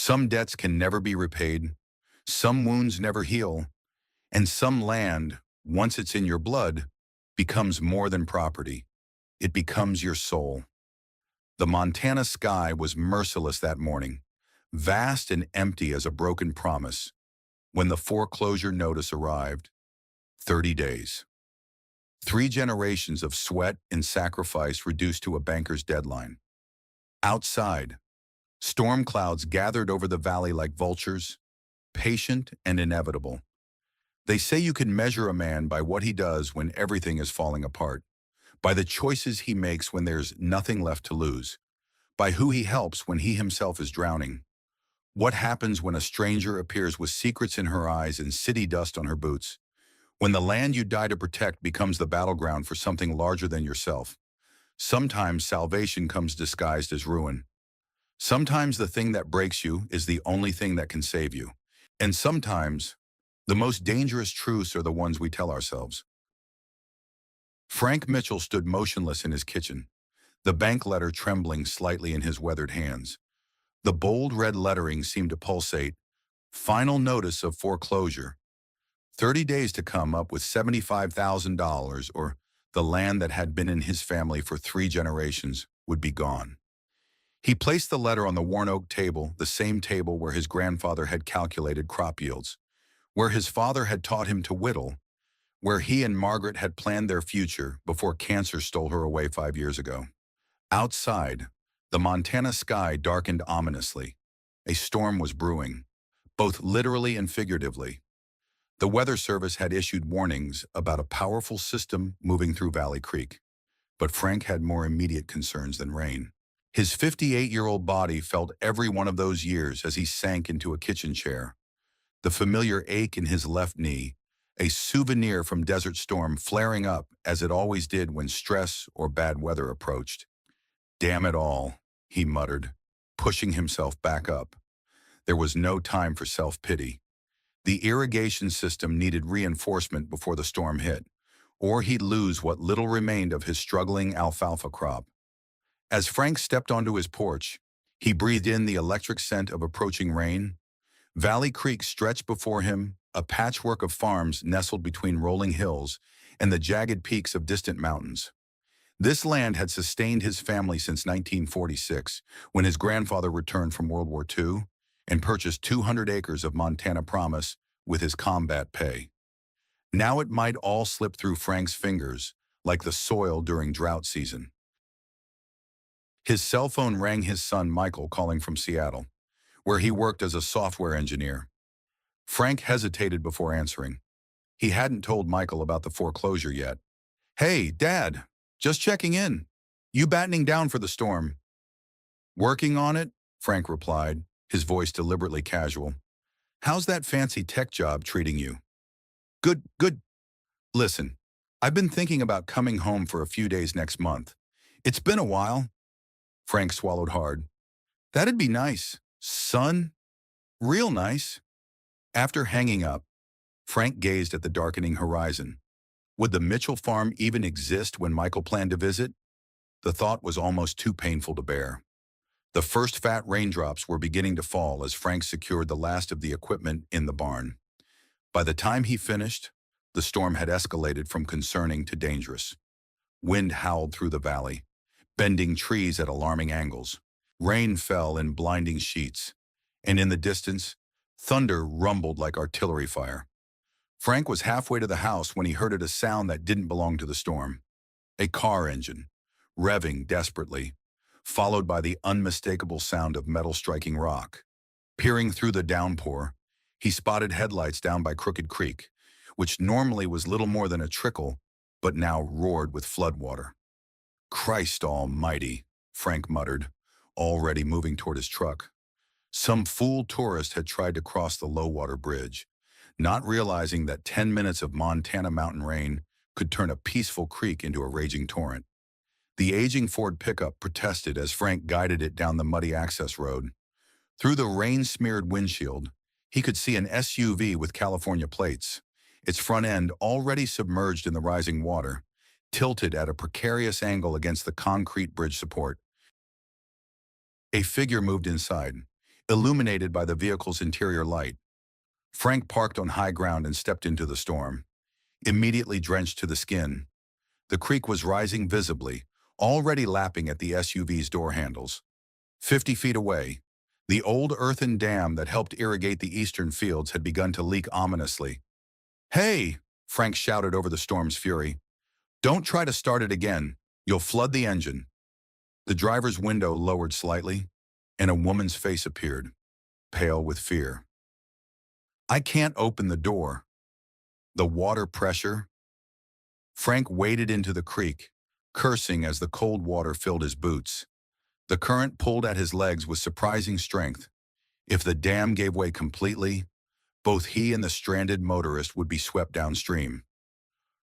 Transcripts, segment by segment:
Some debts can never be repaid, some wounds never heal, and some land, once it's in your blood, becomes more than property. It becomes your soul. The Montana sky was merciless that morning, vast and empty as a broken promise, when the foreclosure notice arrived. 30 days. 3 generations of sweat and sacrifice reduced to a banker's deadline. Outside, storm clouds gathered over the valley like vultures, patient and inevitable. They say you can measure a man by what he does when everything is falling apart, by the choices he makes when there's nothing left to lose, by who he helps when he himself is drowning. What happens when a stranger appears with secrets in her eyes and city dust on her boots? When the land you die to protect becomes the battleground for something larger than yourself. Sometimes salvation comes disguised as ruin. Sometimes the thing that breaks you is the only thing that can save you. And sometimes, the most dangerous truths are the ones we tell ourselves. Frank Mitchell stood motionless in his kitchen, the bank letter trembling slightly in his weathered hands. The bold red lettering seemed to pulsate. Final notice of foreclosure. 30 days to come up with $75,000, or the land that had been in his family for 3 generations would be gone. He placed the letter on the worn oak table, the same table where his grandfather had calculated crop yields, where his father had taught him to whittle, where he and Margaret had planned their future before cancer stole her away 5 years ago. Outside, the Montana sky darkened ominously. A storm was brewing, both literally and figuratively. The Weather Service had issued warnings about a powerful system moving through Valley Creek, but Frank had more immediate concerns than rain. His 58-year-old body felt every one of those years as he sank into a kitchen chair. The familiar ache in his left knee, a souvenir from Desert Storm flaring up as it always did when stress or bad weather approached. "Damn it all," he muttered, pushing himself back up. There was no time for self-pity. The irrigation system needed reinforcement before the storm hit, or he'd lose what little remained of his struggling alfalfa crop. As Frank stepped onto his porch, he breathed in the electric scent of approaching rain. Valley Creek stretched before him, a patchwork of farms nestled between rolling hills and the jagged peaks of distant mountains. This land had sustained his family since 1946, when his grandfather returned from World War II and purchased 200 acres of Montana promise with his combat pay. Now it might all slip through Frank's fingers, like the soil during drought season. His cell phone rang, his son Michael calling from Seattle, where he worked as a software engineer. Frank hesitated before answering. He hadn't told Michael about the foreclosure yet. "Hey, Dad, just checking in. You battening down for the storm?" "Working on it," Frank replied, his voice deliberately casual. "How's that fancy tech job treating you?" "Good, good. Listen, I've been thinking about coming home for a few days next month. It's been a while." Frank swallowed hard. "That'd be nice, son. Real nice." After hanging up, Frank gazed at the darkening horizon. Would the Mitchell farm even exist when Michael planned to visit? The thought was almost too painful to bear. The first fat raindrops were beginning to fall as Frank secured the last of the equipment in the barn. By the time he finished, the storm had escalated from concerning to dangerous. Wind howled through the valley, bending trees at alarming angles. Rain fell in blinding sheets, and in the distance, thunder rumbled like artillery fire. Frank was halfway to the house when he heard a sound that didn't belong to the storm. A car engine, revving desperately, followed by the unmistakable sound of metal striking rock. Peering through the downpour, he spotted headlights down by Crooked Creek, which normally was little more than a trickle, but now roared with floodwater. "Christ almighty," Frank muttered, already moving toward his truck. Some fool tourist had tried to cross the low-water bridge, not realizing that 10 minutes of Montana mountain rain could turn a peaceful creek into a raging torrent. The aging Ford pickup protested as Frank guided it down the muddy access road. Through the rain-smeared windshield, he could see an SUV with California plates, its front end already submerged in the rising water, tilted at a precarious angle against the concrete bridge support. A figure moved inside, illuminated by the vehicle's interior light. Frank parked on high ground and stepped into the storm, immediately drenched to the skin. The creek was rising visibly, already lapping at the SUV's door handles. 50 feet away, the old earthen dam that helped irrigate the eastern fields had begun to leak ominously. "Hey!" Frank shouted over the storm's fury. "Don't try to start it again. You'll flood the engine." The driver's window lowered slightly, and a woman's face appeared, pale with fear. "I can't open the door." The water pressure. Frank waded into the creek, cursing as the cold water filled his boots. The current pulled at his legs with surprising strength. If the dam gave way completely, both he and the stranded motorist would be swept downstream.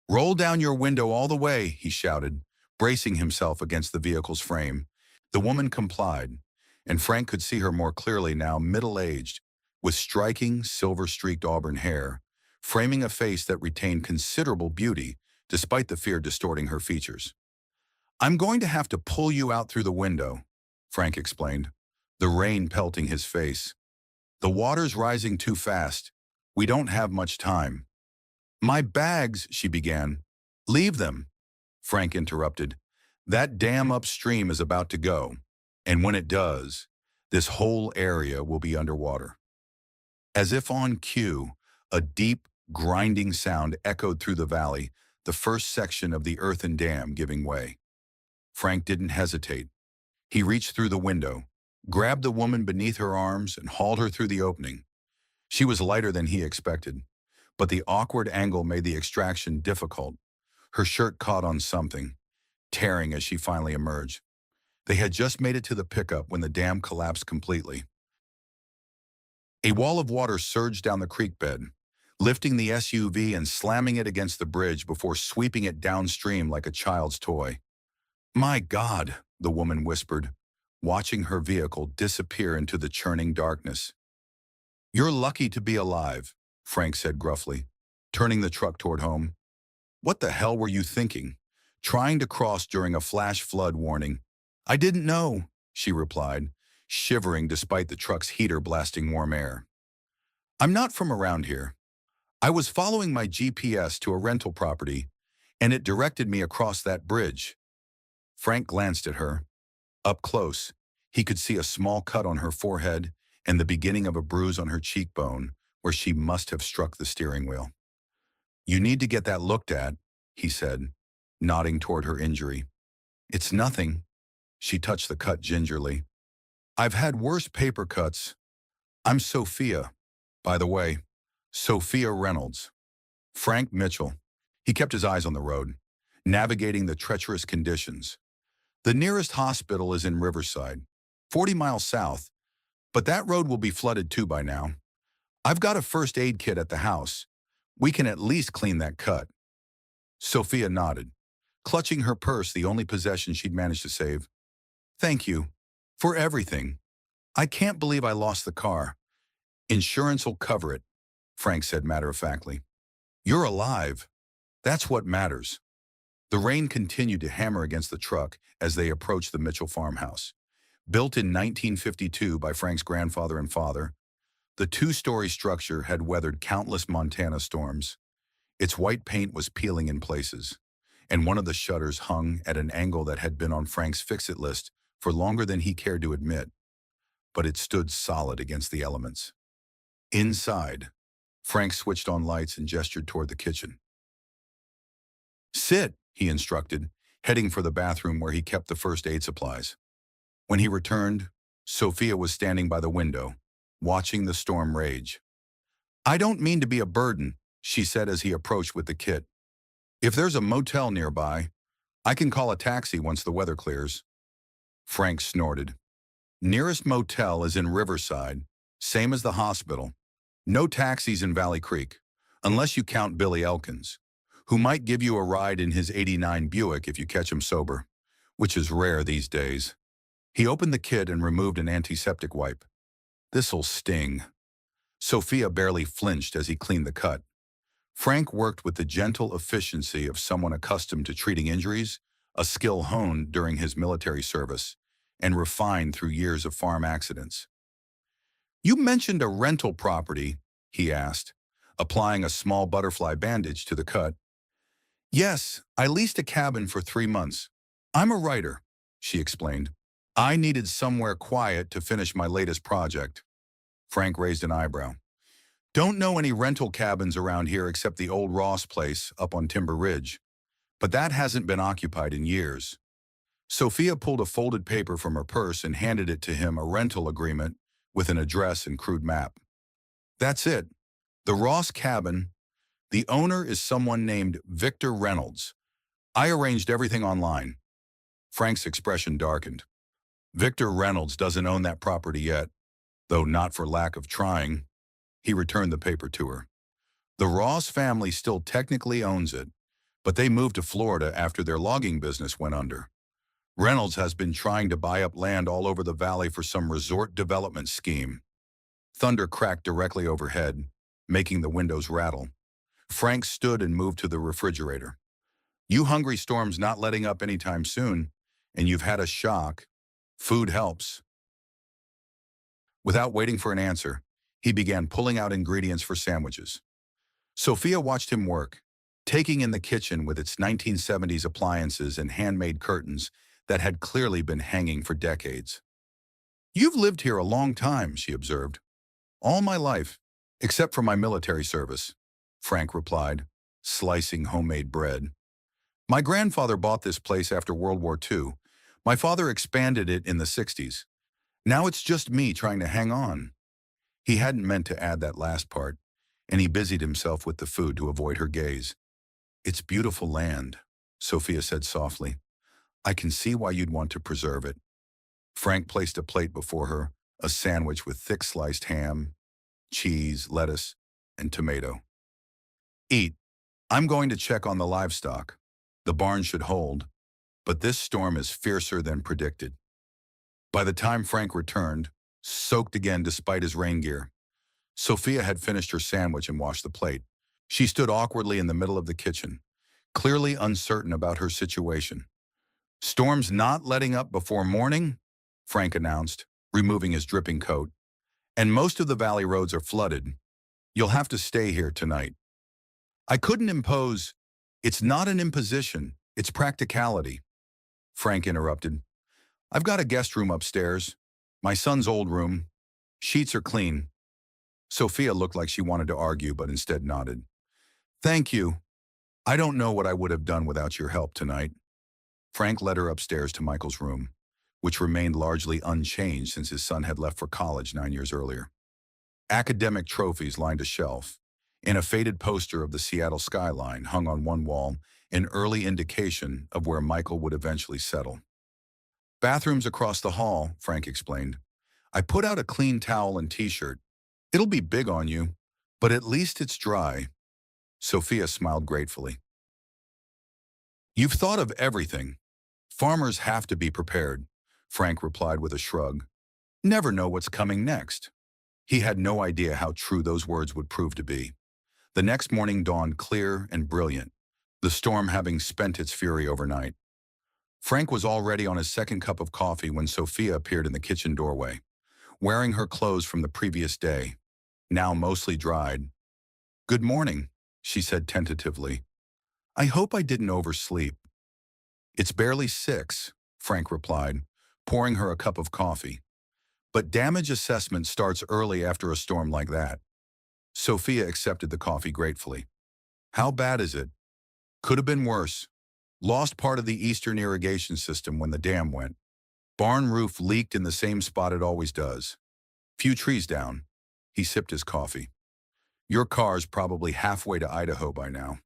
"Roll down your window all the way," he shouted, bracing himself against the vehicle's frame. The woman complied, and Frank could see her more clearly now, middle-aged, with striking, silver-streaked auburn hair, framing a face that retained considerable beauty despite the fear distorting her features. "I'm going to have to pull you out through the window," Frank explained, the rain pelting his face. "The water's rising too fast. We don't have much time." "My bags," she began. "Leave them," Frank interrupted. "That dam upstream is about to go, and when it does, this whole area will be underwater." As if on cue, a deep, grinding sound echoed through the valley, the first section of the earthen dam giving way. Frank didn't hesitate. He reached through the window, grabbed the woman beneath her arms, and hauled her through the opening. She was lighter than he expected, but the awkward angle made the extraction difficult. Her shirt caught on something, tearing as she finally emerged. They had just made it to the pickup when the dam collapsed completely. A wall of water surged down the creek bed, lifting the SUV and slamming it against the bridge before sweeping it downstream like a child's toy. "My God," the woman whispered, watching her vehicle disappear into the churning darkness. "You're lucky to be alive," Frank said gruffly, turning the truck toward home. "What the hell were you thinking? Trying to cross during a flash flood warning?" "I didn't know," she replied, shivering despite the truck's heater blasting warm air. "I'm not from around here. I was following my GPS to a rental property, and it directed me across that bridge." Frank glanced at her. Up close, he could see a small cut on her forehead and the beginning of a bruise on her cheekbone where she must have struck the steering wheel. "You need to get that looked at," he said, nodding toward her injury. "It's nothing." She touched the cut gingerly. "I've had worse paper cuts. I'm Sophia, by the way. Sophia Reynolds." Frank Mitchell. He kept his eyes on the road, navigating the treacherous conditions. "The nearest hospital is in Riverside, 40 miles south, but that road will be flooded too by now. I've got a first aid kit at the house. We can at least clean that cut." Sophia nodded, clutching her purse, the only possession she'd managed to save. "Thank you. For everything. I can't believe I lost the car. Insurance will cover it," Frank said matter-of-factly. "You're alive. That's what matters." The rain continued to hammer against the truck as they approached the Mitchell farmhouse. Built in 1952 by Frank's grandfather and father, the two-story structure had weathered countless Montana storms. Its white paint was peeling in places, and one of the shutters hung at an angle that had been on Frank's fix-it list for longer than he cared to admit, but it stood solid against the elements. Inside, Frank switched on lights and gestured toward the kitchen. "Sit," he instructed, heading for the bathroom where he kept the first aid supplies. When he returned, Sophia was standing by the window, watching the storm rage. "I don't mean to be a burden," she said as he approached with the kit. "If there's a motel nearby, I can call a taxi once the weather clears." Frank snorted. "Nearest motel is in Riverside, same as the hospital. No taxis in Valley Creek, unless you count Billy Elkins, who might give you a ride in his '89 Buick if you catch him sober, which is rare these days." He opened the kit and removed an antiseptic wipe. "This'll sting." Sophia barely flinched as he cleaned the cut. Frank worked with the gentle efficiency of someone accustomed to treating injuries, a skill honed during his military service and refined through years of farm accidents. You mentioned a rental property, he asked, applying a small butterfly bandage to the cut. Yes, I leased a cabin for 3 months. I'm a writer, she explained. I needed somewhere quiet to finish my latest project. Frank raised an eyebrow. Don't know any rental cabins around here except the old Ross place up on Timber Ridge, but that hasn't been occupied in years. Sophia pulled a folded paper from her purse and handed it to him, a rental agreement with an address and crude map. That's it. The Ross cabin. The owner is someone named Victor Reynolds. I arranged everything online. Frank's expression darkened. Victor Reynolds doesn't own that property yet, though not for lack of trying. He returned the paper to her. The Ross family still technically owns it, but they moved to Florida after their logging business went under. Reynolds has been trying to buy up land all over the valley for some resort development scheme. Thunder cracked directly overhead, making the windows rattle. Frank stood and moved to the refrigerator. You hungry storm's not letting up anytime soon, and you've had a shock. Food helps. Without waiting for an answer, he began pulling out ingredients for sandwiches. Sophia watched him work, taking in the kitchen with its 1970s appliances and handmade curtains that had clearly been hanging for decades. You've lived here a long time, she observed. All my life, except for my military service, Frank replied, slicing homemade bread. My grandfather bought this place after World War II. My father expanded it in the 60s. Now it's just me trying to hang on. He hadn't meant to add that last part, and he busied himself with the food to avoid her gaze. It's beautiful land, Sophia said softly. I can see why you'd want to preserve it. Frank placed a plate before her, a sandwich with thick sliced ham, cheese, lettuce, and tomato. Eat. I'm going to check on the livestock. The barn should hold, but this storm is fiercer than predicted. By the time Frank returned, soaked again despite his rain gear, Sophia had finished her sandwich and washed the plate. She stood awkwardly in the middle of the kitchen, clearly uncertain about her situation. Storm's not letting up before morning, Frank announced, removing his dripping coat. And most of the valley roads are flooded. You'll have to stay here tonight. I couldn't impose. It's not an imposition, it's practicality. Frank interrupted. I've got a guest room upstairs. My son's old room. Sheets are clean. Sophia looked like she wanted to argue, but instead nodded. Thank you. I don't know what I would have done without your help tonight. Frank led her upstairs to Michael's room, which remained largely unchanged since his son had left for college 9 years earlier. Academic trophies lined a shelf, and a faded poster of the Seattle skyline hung on one wall, an early indication of where Michael would eventually settle. Bathrooms across the hall, Frank explained. I put out a clean towel and t-shirt. It'll be big on you, but at least it's dry. Sophia smiled gratefully. You've thought of everything. Farmers have to be prepared, Frank replied with a shrug. Never know what's coming next. He had no idea how true those words would prove to be. The next morning dawned clear and brilliant, the storm having spent its fury overnight. Frank was already on his second cup of coffee when Sophia appeared in the kitchen doorway, wearing her clothes from the previous day, now mostly dried. Good morning, she said tentatively. I hope I didn't oversleep. It's barely 6, Frank replied, pouring her a cup of coffee. But damage assessment starts early after a storm like that. Sophia accepted the coffee gratefully. How bad is it? Could have been worse. Lost part of the eastern irrigation system when the dam went. Barn roof leaked in the same spot it always does. Few trees down. He sipped his coffee. Your car's probably halfway to Idaho by now.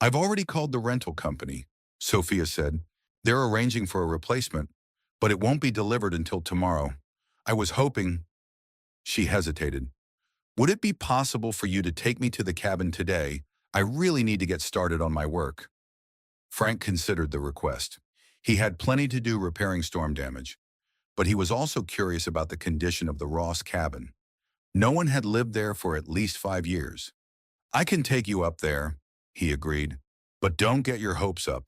I've already called the rental company, Sophia said. They're arranging for a replacement, but it won't be delivered until tomorrow. I was hoping. She hesitated. Would it be possible for you to take me to the cabin today? I really need to get started on my work. Frank considered the request. He had plenty to do repairing storm damage, but he was also curious about the condition of the Ross cabin. No one had lived there for at least 5 years. I can take you up there, he agreed, but don't get your hopes up.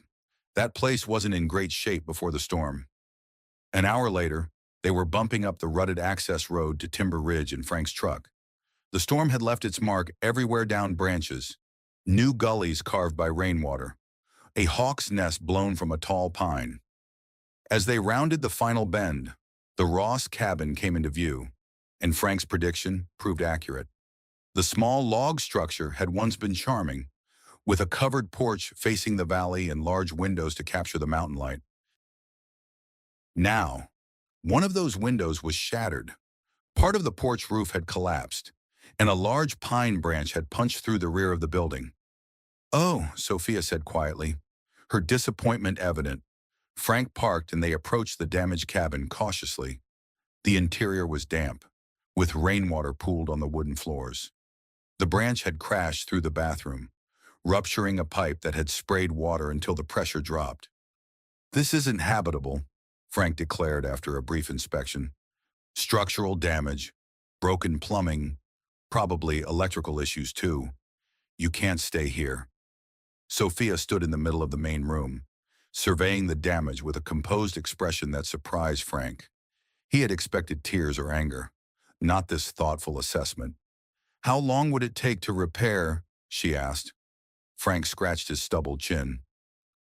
That place wasn't in great shape before the storm. An hour later, They were bumping up the rutted access road to Timber Ridge in Frank's truck. The storm had left its mark everywhere down branches, new gullies carved by rainwater, a hawk's nest blown from a tall pine. As they rounded the final bend, the Ross cabin came into view, and Frank's prediction proved accurate. The small log structure had once been charming, with a covered porch facing the valley and large windows to capture the mountain light. Now, one of those windows was shattered. Part of the porch roof had collapsed, and a large pine branch had punched through the rear of the building. "Oh," Sophia said quietly, her disappointment evident. Frank parked and they approached the damaged cabin cautiously. The interior was damp, with rainwater pooled on the wooden floors. The branch had crashed through the bathroom, rupturing a pipe that had sprayed water until the pressure dropped. "This isn't habitable," Frank declared after a brief inspection. "Structural damage, broken plumbing, probably electrical issues too. You can't stay here." Sophia stood in the middle of the main room, surveying the damage with a composed expression that surprised Frank. He had expected tears or anger, not this thoughtful assessment. "How long would it take to repair?" she asked. Frank scratched his stubbled chin.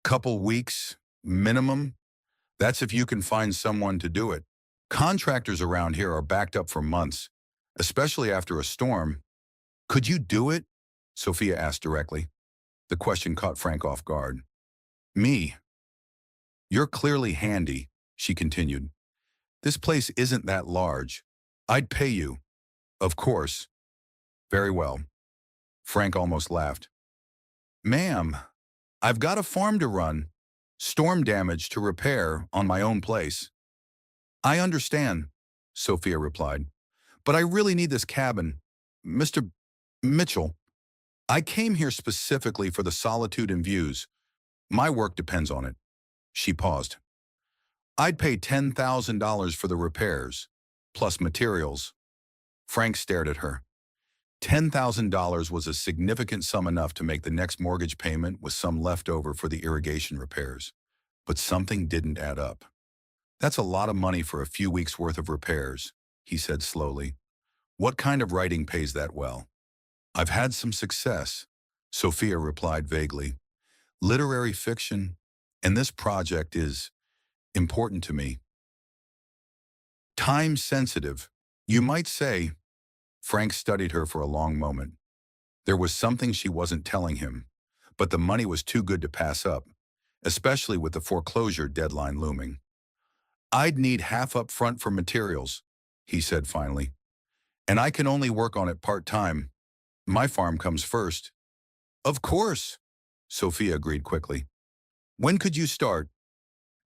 "Couple weeks, minimum. That's if you can find someone to do it. Contractors around here are backed up for months, especially after a storm." "Could you do it?" Sophia asked directly. The question caught Frank off guard. "Me? You're clearly handy," she continued. "This place isn't that large. I'd pay you." "Of course." "Very well." Frank almost laughed. "Ma'am, I've got a farm to run, storm damage to repair on my own place." "I understand," Sophia replied, "but I really need this cabin. Mr. Mitchell, I came here specifically for the solitude and views. My work depends on it." She paused. "I'd pay $10,000 for the repairs, plus materials." Frank stared at her. $10,000 was a significant sum enough to make the next mortgage payment with some left over for the irrigation repairs. But something didn't add up. "That's a lot of money for a few weeks' worth of repairs," he said slowly. "What kind of writing pays that well?" "I've had some success," Sophia replied vaguely. "Literary fiction, and this project is important to me. Time sensitive, you might say." Frank studied her for a long moment. There was something she wasn't telling him, but the money was too good to pass up, especially with the foreclosure deadline looming. "I'd need half up front for materials," he said finally. "And I can only work on it part-time. My farm comes first." "Of course," Sophia agreed quickly. "When could you start?"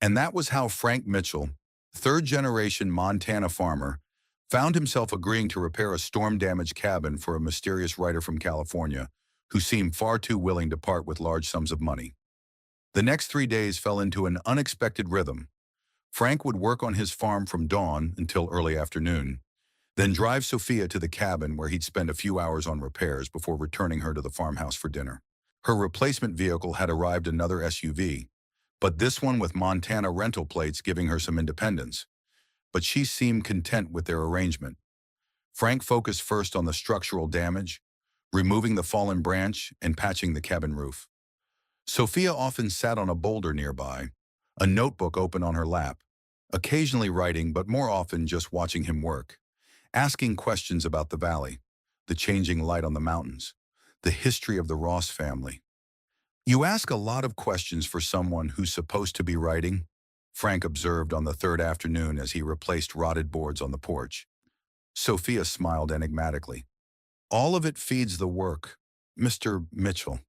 And that was how Frank Mitchell, third-generation Montana farmer, found himself agreeing to repair a storm-damaged cabin for a mysterious writer from California who seemed far too willing to part with large sums of money. The next 3 days fell into an unexpected rhythm. Frank would work on his farm from dawn until early afternoon, then drive Sophia to the cabin where he'd spend a few hours on repairs before returning her to the farmhouse for dinner. Her replacement vehicle had arrived, another SUV, but this one with Montana rental plates giving her some independence. But she seemed content with their arrangement. Frank focused first on the structural damage, removing the fallen branch and patching the cabin roof. Sophia often sat on a boulder nearby, a notebook open on her lap, occasionally writing but more often just watching him work, asking questions about the valley, the changing light on the mountains, the history of the Ross family. "You ask a lot of questions for someone who's supposed to be writing," Frank observed on the third afternoon as he replaced rotted boards on the porch. Sophia smiled enigmatically. "All of it feeds the work, Mr. Mitchell.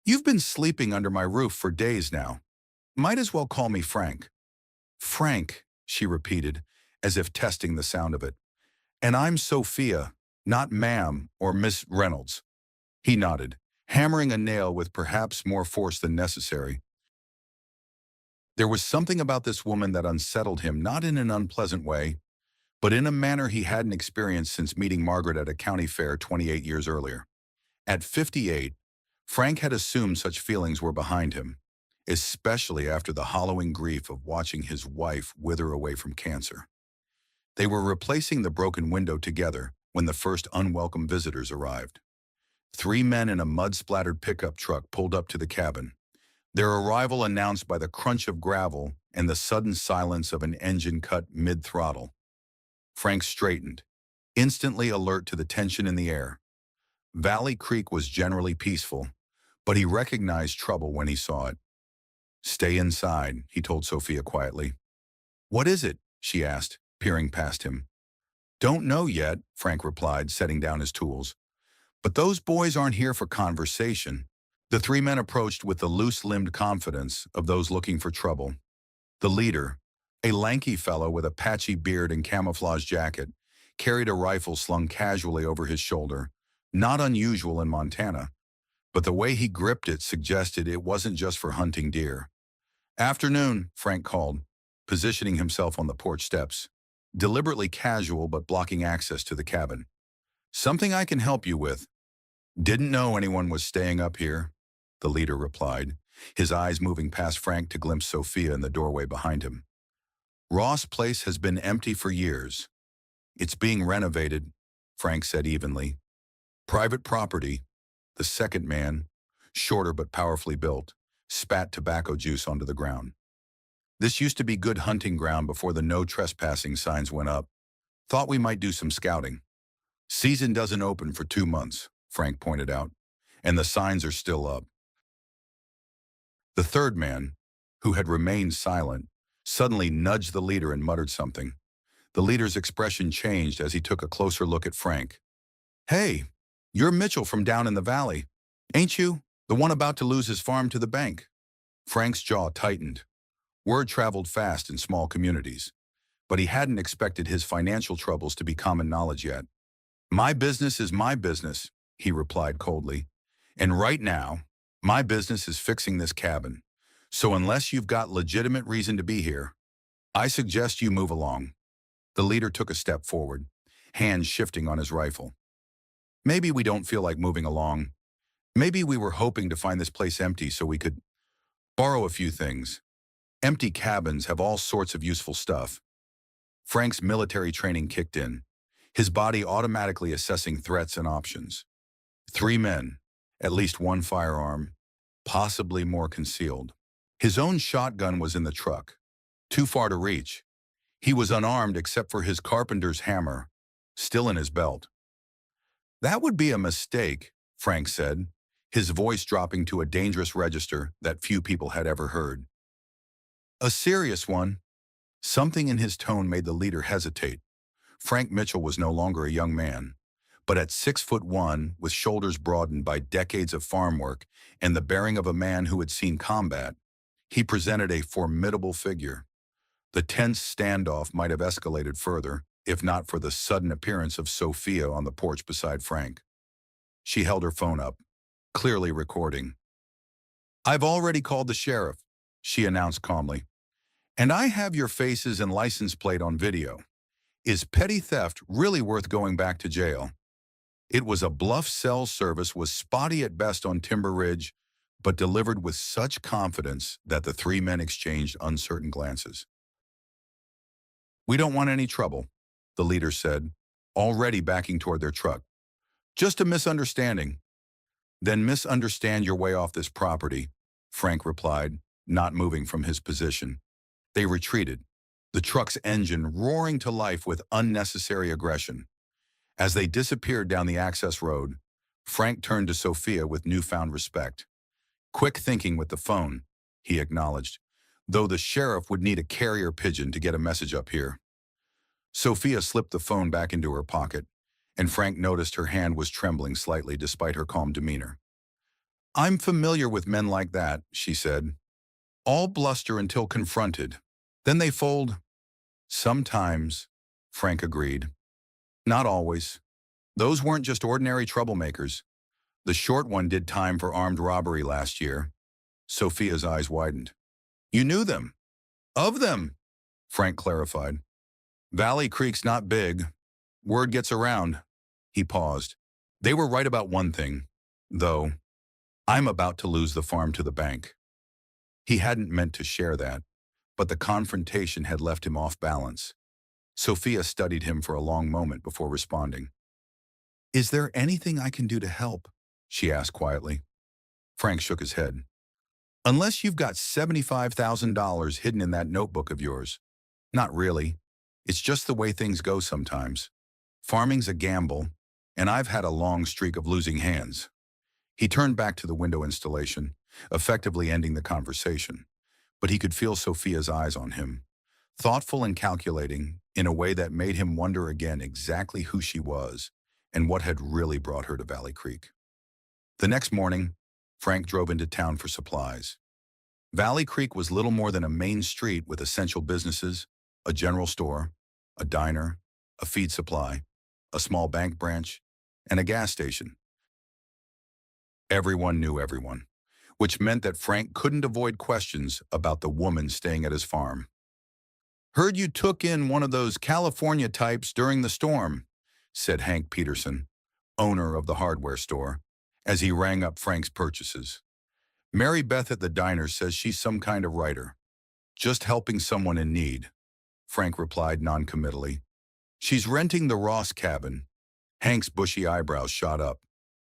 You've been sleeping under my roof for days now. Might as well call me Frank." "Frank," she repeated, as if testing the sound of it. "And I'm Sophia, not ma'am or Miss Reynolds." He nodded, hammering a nail with perhaps more force than necessary. There was something about this woman that unsettled him, not in an unpleasant way, but in a manner he hadn't experienced since meeting Margaret at a county fair 28 years earlier. At 58, Frank had assumed such feelings were behind him, especially after the hollowing grief of watching his wife wither away from cancer. They were replacing the broken window together when the first unwelcome visitors arrived. Three men in a mud-splattered pickup truck pulled up to the cabin, their arrival announced by the crunch of gravel and the sudden silence of an engine cut mid-throttle. Frank straightened, instantly alert to the tension in the air. Valley Creek was generally peaceful, but he recognized trouble when he saw it. "Stay inside," he told Sophia quietly. "What is it?" she asked, peering past him. "Don't know yet," Frank replied, setting down his tools. "But those boys aren't here for conversation." The three men approached with the loose-limbed confidence of those looking for trouble. The leader, a lanky fellow with a patchy beard and camouflage jacket, carried a rifle slung casually over his shoulder, not unusual in Montana, but the way he gripped it suggested it wasn't just for hunting deer. "Afternoon," Frank called, positioning himself on the porch steps, deliberately casual but blocking access to the cabin. "Something I can help you with?" "Didn't know anyone was staying up here," the leader replied, his eyes moving past Frank to glimpse Sophia in the doorway behind him. "Ross' place has been empty for years. It's being renovated," Frank said evenly. "Private property." The second man, shorter but powerfully built, spat tobacco juice onto the ground. "This used to be good hunting ground before the no trespassing signs went up. Thought we might do some scouting." "Season doesn't open for 2 months," Frank pointed out, "and the signs are still up." The third man, who had remained silent, suddenly nudged the leader and muttered something. The leader's expression changed as he took a closer look at Frank. "Hey, you're Mitchell from down in the valley, ain't you? The one about to lose his farm to the bank?" Frank's jaw tightened. Word traveled fast in small communities, but he hadn't expected his financial troubles to be common knowledge yet. "My business is my business," he replied coldly. "And right now, my business is fixing this cabin. So unless you've got legitimate reason to be here, I suggest you move along." The leader took a step forward, hands shifting on his rifle. "Maybe we don't feel like moving along. Maybe we were hoping to find this place empty so we could borrow a few things. Empty cabins have all sorts of useful stuff." Frank's military training kicked in, his body automatically assessing threats and options. Three men, at least one firearm, possibly more concealed. His own shotgun was in the truck, too far to reach. He was unarmed except for his carpenter's hammer, still in his belt. "That would be a mistake," Frank said, his voice dropping to a dangerous register that few people had ever heard. "A serious one." Something in his tone made the leader hesitate. Frank Mitchell was no longer a young man, but at 6'1", with shoulders broadened by decades of farm work and the bearing of a man who had seen combat, he presented a formidable figure. The tense standoff might have escalated further, if not for the sudden appearance of Sophia on the porch beside Frank. She held her phone up, clearly recording. "I've already called the sheriff," she announced calmly. "And I have your faces and license plate on video. Is petty theft really worth going back to jail?" It was a bluff cell service was spotty at best on Timber Ridge, but delivered with such confidence that the three men exchanged uncertain glances. "We don't want any trouble," the leader said, already backing toward their truck. "Just a misunderstanding." "Then misunderstand your way off this property," Frank replied, not moving from his position. They retreated, the truck's engine roaring to life with unnecessary aggression. As they disappeared down the access road, Frank turned to Sophia with newfound respect. "Quick thinking with the phone," he acknowledged, "though the sheriff would need a carrier pigeon to get a message up here." Sophia slipped the phone back into her pocket, and Frank noticed her hand was trembling slightly despite her calm demeanor. "I'm familiar with men like that," she said. "All bluster until confronted. Then they fold." "Sometimes," Frank agreed. "Not always. Those weren't just ordinary troublemakers. The short one did time for armed robbery last year." Sophia's eyes widened. "You knew them?" "Of them," Frank clarified. "Valley Creek's not big. Word gets around." He paused. "They were right about one thing, though. I'm about to lose the farm to the bank." He hadn't meant to share that, but the confrontation had left him off balance. Sophia studied him for a long moment before responding. Is there anything I can do to help? She asked quietly. Frank shook his head. Unless you've got $75,000 hidden in that notebook of yours. Not really. It's just the way things go sometimes. Farming's a gamble, and I've had a long streak of losing hands. He turned back to the window installation, effectively ending the conversation, but he could feel Sophia's eyes on him, thoughtful and calculating in a way that made him wonder again exactly who she was and what had really brought her to Valley Creek. The next morning, Frank drove into town for supplies. Valley Creek was little more than a main street with essential businesses, a general store, a diner, a feed supply, a small bank branch, and a gas station. Everyone knew everyone, which meant that Frank couldn't avoid questions about the woman staying at his farm. Heard you took in one of those California types during the storm, said Hank Peterson, owner of the hardware store, as he rang up Frank's purchases. Mary Beth at the diner says she's some kind of writer. Just helping someone in need, Frank replied noncommittally. She's renting the Ross cabin. Hank's bushy eyebrows shot up.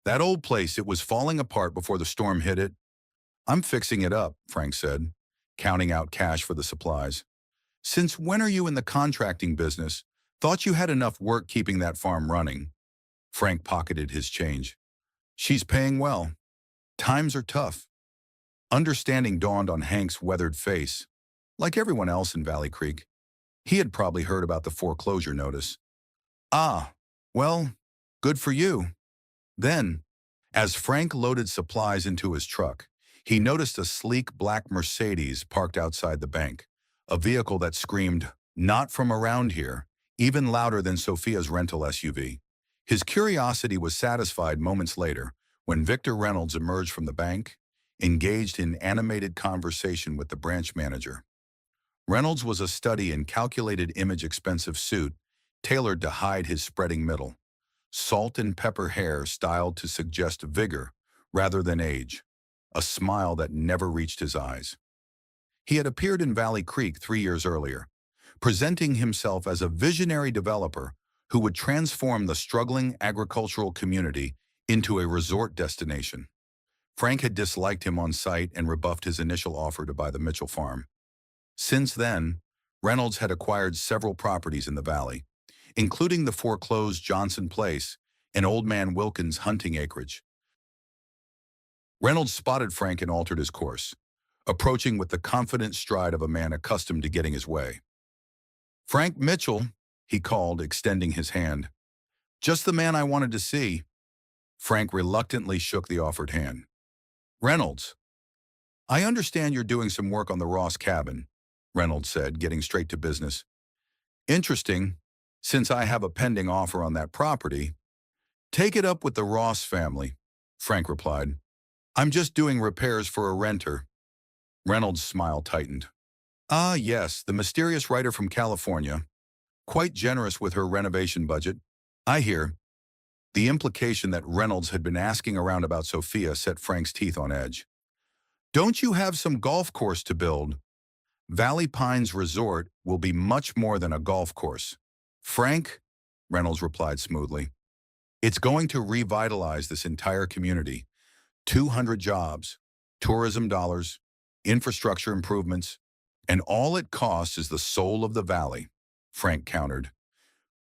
That old place, it was falling apart before the storm hit it. I'm fixing it up, Frank said, counting out cash for the supplies. Since when are you in the contracting business? Thought you had enough work keeping that farm running. Frank pocketed his change. She's paying well. Times are tough. Understanding dawned on Hank's weathered face. Like everyone else in Valley Creek, he had probably heard about the foreclosure notice. Ah, well, good for you. Then, as Frank loaded supplies into his truck, he noticed a sleek black Mercedes parked outside the bank, a vehicle that screamed, "Not from around here," even louder than Sophia's rental SUV. His curiosity was satisfied moments later when Victor Reynolds emerged from the bank, engaged in animated conversation with the branch manager. Reynolds was a study in calculated image expensive suit, tailored to hide his spreading middle. Salt and pepper hair styled to suggest vigor rather than age, a smile that never reached his eyes. He had appeared in Valley Creek 3 years earlier, presenting himself as a visionary developer who would transform the struggling agricultural community into a resort destination. Frank had disliked him on sight and rebuffed his initial offer to buy the Mitchell farm. Since then, Reynolds had acquired several properties in the valley, including the foreclosed Johnson Place and Old Man Wilkins' hunting acreage. Reynolds spotted Frank and altered his course, approaching with the confident stride of a man accustomed to getting his way. "Frank Mitchell," he called, extending his hand. "Just the man I wanted to see." Frank reluctantly shook the offered hand. "Reynolds, I understand you're doing some work on the Ross cabin," Reynolds said, getting straight to business. "Interesting, since I have a pending offer on that property." "Take it up with the Ross family," Frank replied. "I'm just doing repairs for a renter." Reynolds' smile tightened. "Ah, yes, the mysterious writer from California. Quite generous with her renovation budget. I hear." The implication that Reynolds had been asking around about Sophia set Frank's teeth on edge. "Don't you have some golf course to build?" "Valley Pines Resort will be much more than a golf course." "Frank," Reynolds replied smoothly, "it's going to revitalize this entire community. 200 jobs, tourism dollars, infrastructure improvements, and all it costs is the soul of the valley," Frank countered.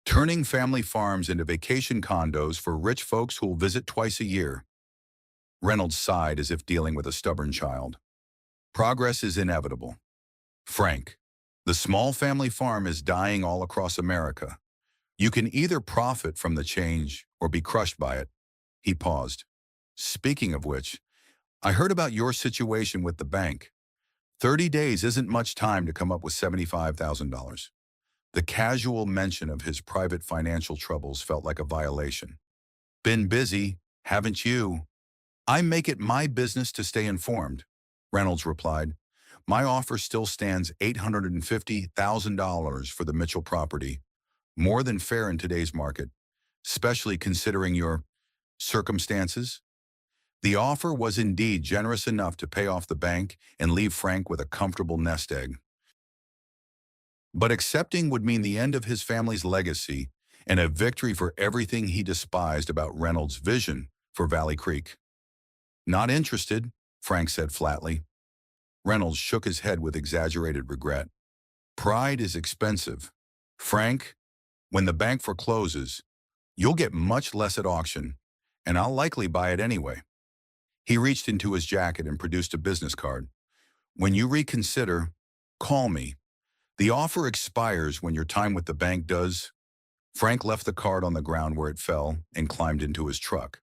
"Turning family farms into vacation condos for rich folks who'll visit twice a year." Reynolds sighed as if dealing with a stubborn child. "Progress is inevitable. Frank, the small family farm is dying all across America. You can either profit from the change or be crushed by it." He paused. "Speaking of which, I heard about your situation with the bank. 30 days isn't much time to come up with $75,000. The casual mention of his private financial troubles felt like a violation. "Been busy, haven't you?" "I make it my business to stay informed," Reynolds replied. "My offer still stands $850,000 for the Mitchell property. More than fair in today's market, especially considering your circumstances." The offer was indeed generous enough to pay off the bank and leave Frank with a comfortable nest egg. But accepting would mean the end of his family's legacy and a victory for everything he despised about Reynolds' vision for Valley Creek. Not interested, Frank said flatly. Reynolds shook his head with exaggerated regret. Pride is expensive. Frank, when the bank forecloses, you'll get much less at auction, and I'll likely buy it anyway. He reached into his jacket and produced a business card. When you reconsider, call me. The offer expires when your time with the bank does. Frank left the card on the ground where it fell and climbed into his truck.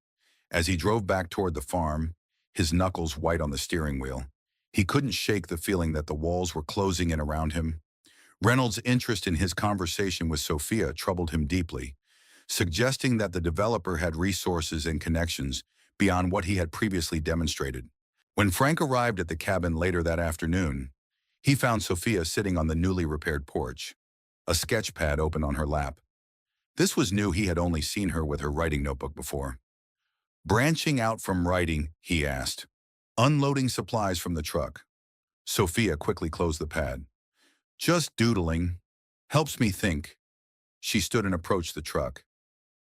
As he drove back toward the farm, his knuckles white on the steering wheel, he couldn't shake the feeling that the walls were closing in around him. Reynolds' interest in his conversation with Sophia troubled him deeply, suggesting that the developer had resources and connections beyond what he had previously demonstrated. When Frank arrived at the cabin later that afternoon, he found Sophia sitting on the newly repaired porch, a sketch pad open on her lap. This was new. He had only seen her with her writing notebook before. Branching out from writing, he asked. Unloading supplies from the truck. Sophia quickly closed the pad. Just doodling. Helps me think. She stood and approached the truck.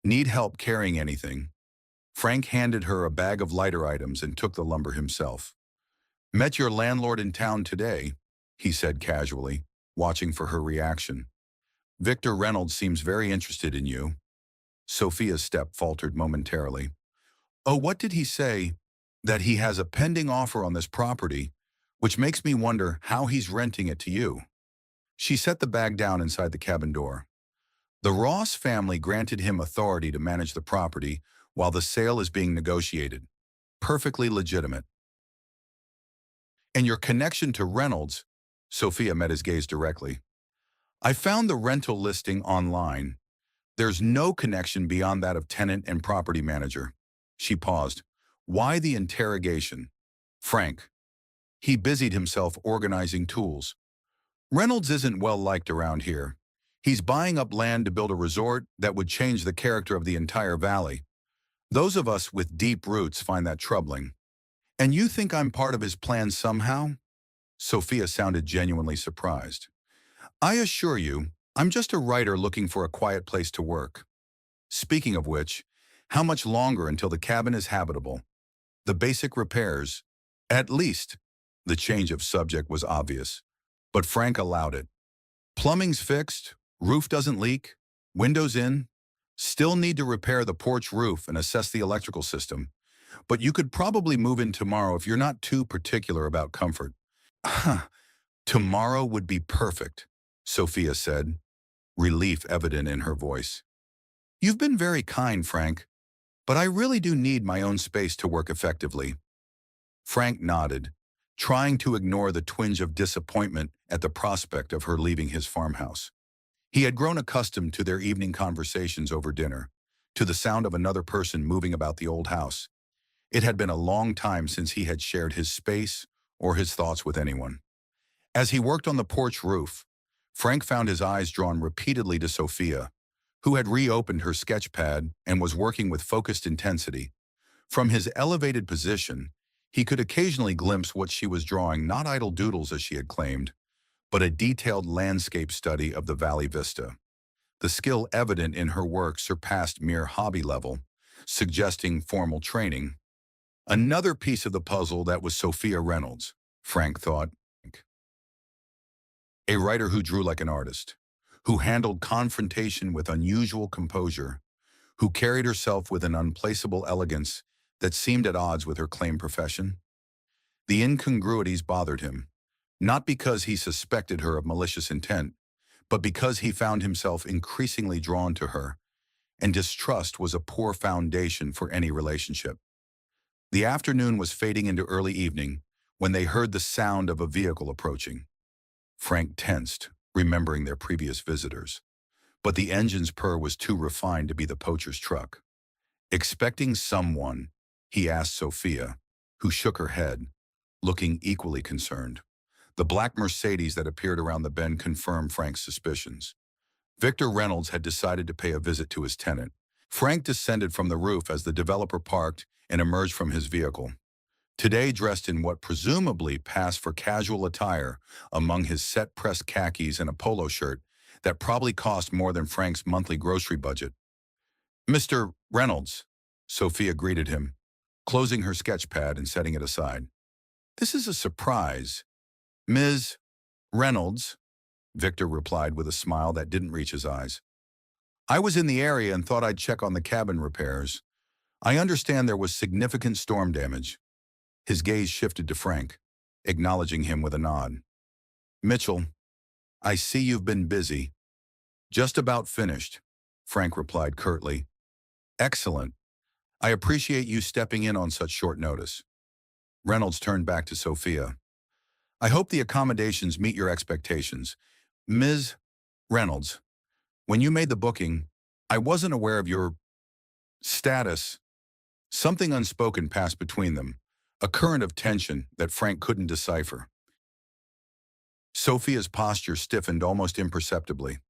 Need help carrying anything? Frank handed her a bag of lighter items and took the lumber himself. Met your landlord in town today, he said casually, watching for her reaction. Victor Reynolds seems very interested in you. Sophia's step faltered momentarily. Oh, what did he say? That he has a pending offer on this property, which makes me wonder how he's renting it to you. She set the bag down inside the cabin door. The Ross family granted him authority to manage the property while the sale is being negotiated. Perfectly legitimate. And your connection to Reynolds, Sophia met his gaze directly. I found the rental listing online. There's no connection beyond that of tenant and property manager. She paused. Why the interrogation? Frank. He busied himself organizing tools. Reynolds isn't well liked around here. He's buying up land to build a resort that would change the character of the entire valley. Those of us with deep roots find that troubling. And you think I'm part of his plan somehow? Sophia sounded genuinely surprised. I assure you, I'm just a writer looking for a quiet place to work. Speaking of which, how much longer until the cabin is habitable? The basic repairs, at least. The change of subject was obvious, but Frank allowed it. Plumbing's fixed, roof doesn't leak, windows in. Still need to repair the porch roof and assess the electrical system. But you could probably move in tomorrow if you're not too particular about comfort. Tomorrow would be perfect, Sophia said, relief evident in her voice. You've been very kind, Frank, but I really do need my own space to work effectively. Frank nodded, trying to ignore the twinge of disappointment at the prospect of her leaving his farmhouse. He had grown accustomed to their evening conversations over dinner, to the sound of another person moving about the old house. It had been a long time since he had shared his space or his thoughts with anyone. As he worked on the porch roof, Frank found his eyes drawn repeatedly to Sophia, who had reopened her sketch pad and was working with focused intensity. From his elevated position, he could occasionally glimpse what she was drawing, not idle doodles as she had claimed, but a detailed landscape study of the valley vista. The skill evident in her work surpassed mere hobby level, suggesting formal training. Another piece of the puzzle that was Sophia Reynolds, Frank thought. A writer who drew like an artist, who handled confrontation with unusual composure, who carried herself with an unplaceable elegance that seemed at odds with her claimed profession. The incongruities bothered him, not because he suspected her of malicious intent, but because he found himself increasingly drawn to her, and distrust was a poor foundation for any relationship. The afternoon was fading into early evening when they heard the sound of a vehicle approaching. Frank tensed, remembering their previous visitors, but the engine's purr was too refined to be the poacher's truck. Expecting someone, he asked Sophia, who shook her head, looking equally concerned. The black Mercedes that appeared around the bend confirmed Frank's suspicions. Victor Reynolds had decided to pay a visit to his tenant. Frank descended from the roof as the developer parked and emerged from his vehicle. today dressed in what presumably passed for casual attire among his set-pressed khakis and a polo shirt that probably cost more than Frank's monthly grocery budget. "Mr. Reynolds," Sophia greeted him, closing her sketch pad and setting it aside. "This is a surprise. Ms. Reynolds," Victor replied with a smile that didn't reach his eyes. "I was in the area and thought I'd check on the cabin repairs. I understand there was significant storm damage." His gaze shifted to Frank, acknowledging him with a nod. "Mitchell, I see you've been busy." "Just about finished," Frank replied curtly. "Excellent. I appreciate you stepping in on such short notice." Reynolds turned back to Sophia. "I hope the accommodations meet your expectations. Ms. Reynolds, when you made the booking, I wasn't aware of your status." Something unspoken passed between them, a current of tension that Frank couldn't decipher. Sophia's posture stiffened almost imperceptibly.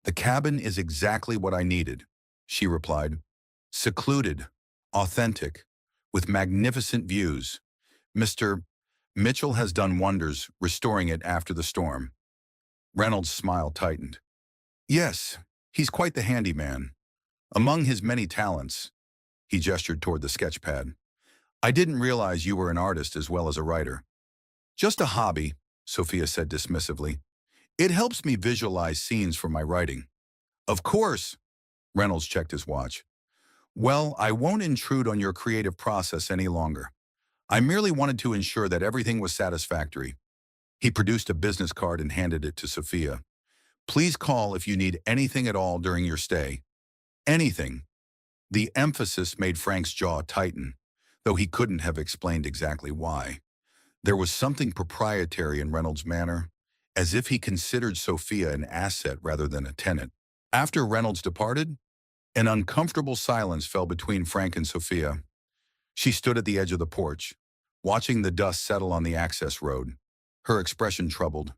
"The cabin is exactly what I needed," she replied. "Secluded, authentic, with magnificent views. Mr. Mitchell has done wonders restoring it after the storm." Reynolds' smile tightened. "Yes, he's quite the handyman. Among his many talents," he gestured toward the sketch pad. "I didn't realize you were an artist as well as a writer." "Just a hobby," Sophia said dismissively. "It helps me visualize scenes for my writing." "Of course," Reynolds checked his watch. "Well, I won't intrude on your creative process any longer. I merely wanted to ensure that everything was satisfactory." He produced a business card and handed it to Sophia. "Please call if you need anything at all during your stay." Anything. The emphasis made Frank's jaw tighten, though he couldn't have explained exactly why. There was something proprietary in Reynolds' manner, as if he considered Sophia an asset rather than a tenant. After Reynolds departed, an uncomfortable silence fell between Frank and Sophia. She stood at the edge of the porch, watching the dust settle on the access road, her expression troubled.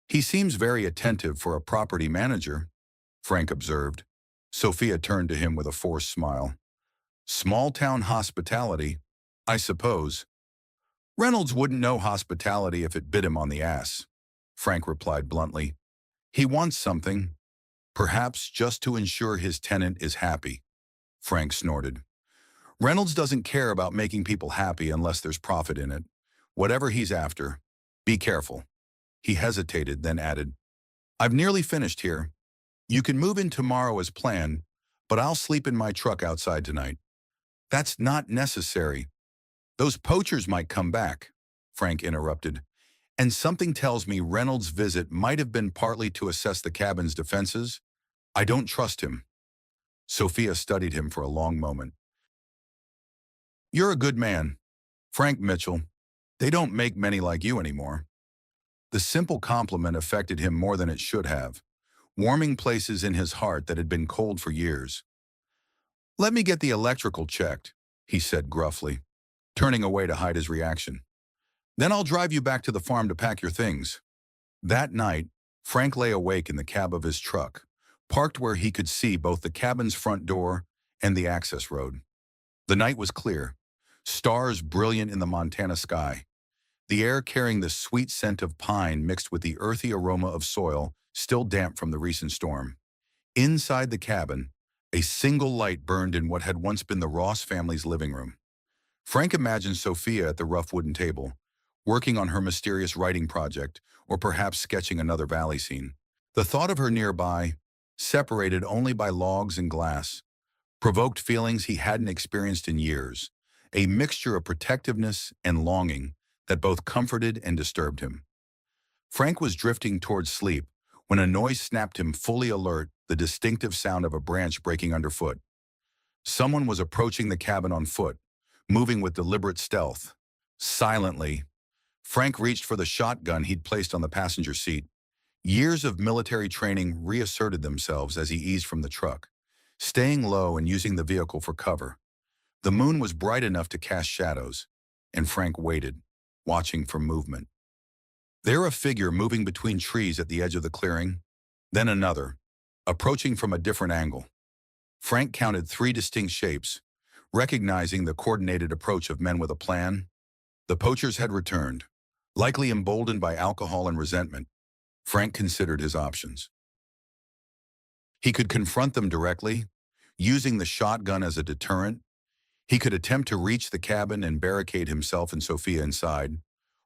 "He seems very attentive for a property manager," Frank observed. Sophia turned to him with a forced smile. "Small-town hospitality, I suppose." "Reynolds wouldn't know hospitality if it bit him on the ass," Frank replied bluntly. "He wants something, perhaps just to ensure his tenant is happy." Frank snorted. "Reynolds doesn't care about making people happy unless there's profit in it. Whatever he's after, be careful." He hesitated, then added, "I've nearly finished here. You can move in tomorrow as planned, but I'll sleep in my truck outside tonight." "That's not necessary. Those poachers might come back," Frank interrupted. "And something tells me Reynolds' visit might have been partly to assess the cabin's defenses. I don't trust him." Sophia studied him for a long moment. "You're a good man, Frank Mitchell. They don't make many like you anymore." The simple compliment affected him more than it should have, warming places in his heart that had been cold for years. "Let me get the electrical checked," he said gruffly, turning away to hide his reaction. "Then I'll drive you back to the farm to pack your things." That night, Frank lay awake in the cab of his truck, parked where he could see both the cabin's front door and the access road. The night was clear, stars brilliant in the Montana sky, the air carrying the sweet scent of pine mixed with the earthy aroma of soil still damp from the recent storm. Inside the cabin, a single light burned in what had once been the Ross family's living room. Frank imagined Sophia at the rough wooden table, working on her mysterious writing project, or perhaps sketching another valley scene. The thought of her nearby, separated only by logs and glass, provoked feelings he hadn't experienced in years, a mixture of protectiveness and longing that both comforted and disturbed him. Frank was drifting towards sleep when a noise snapped him fully alert, the distinctive sound of a branch breaking underfoot. Someone was approaching the cabin on foot, moving with deliberate stealth. Silently, Frank reached for the shotgun he'd placed on the passenger seat. Years of military training reasserted themselves as he eased from the truck, staying low and using the vehicle for cover. The moon was bright enough to cast shadows, and Frank waited, watching for movement. There a figure moving between trees at the edge of the clearing, then another, approaching from a different angle. Frank counted 3 distinct shapes, recognizing the coordinated approach of men with a plan. The poachers had returned. Likely emboldened by alcohol and resentment, Frank considered his options. He could confront them directly, using the shotgun as a deterrent. He could attempt to reach the cabin and barricade himself and Sophia inside,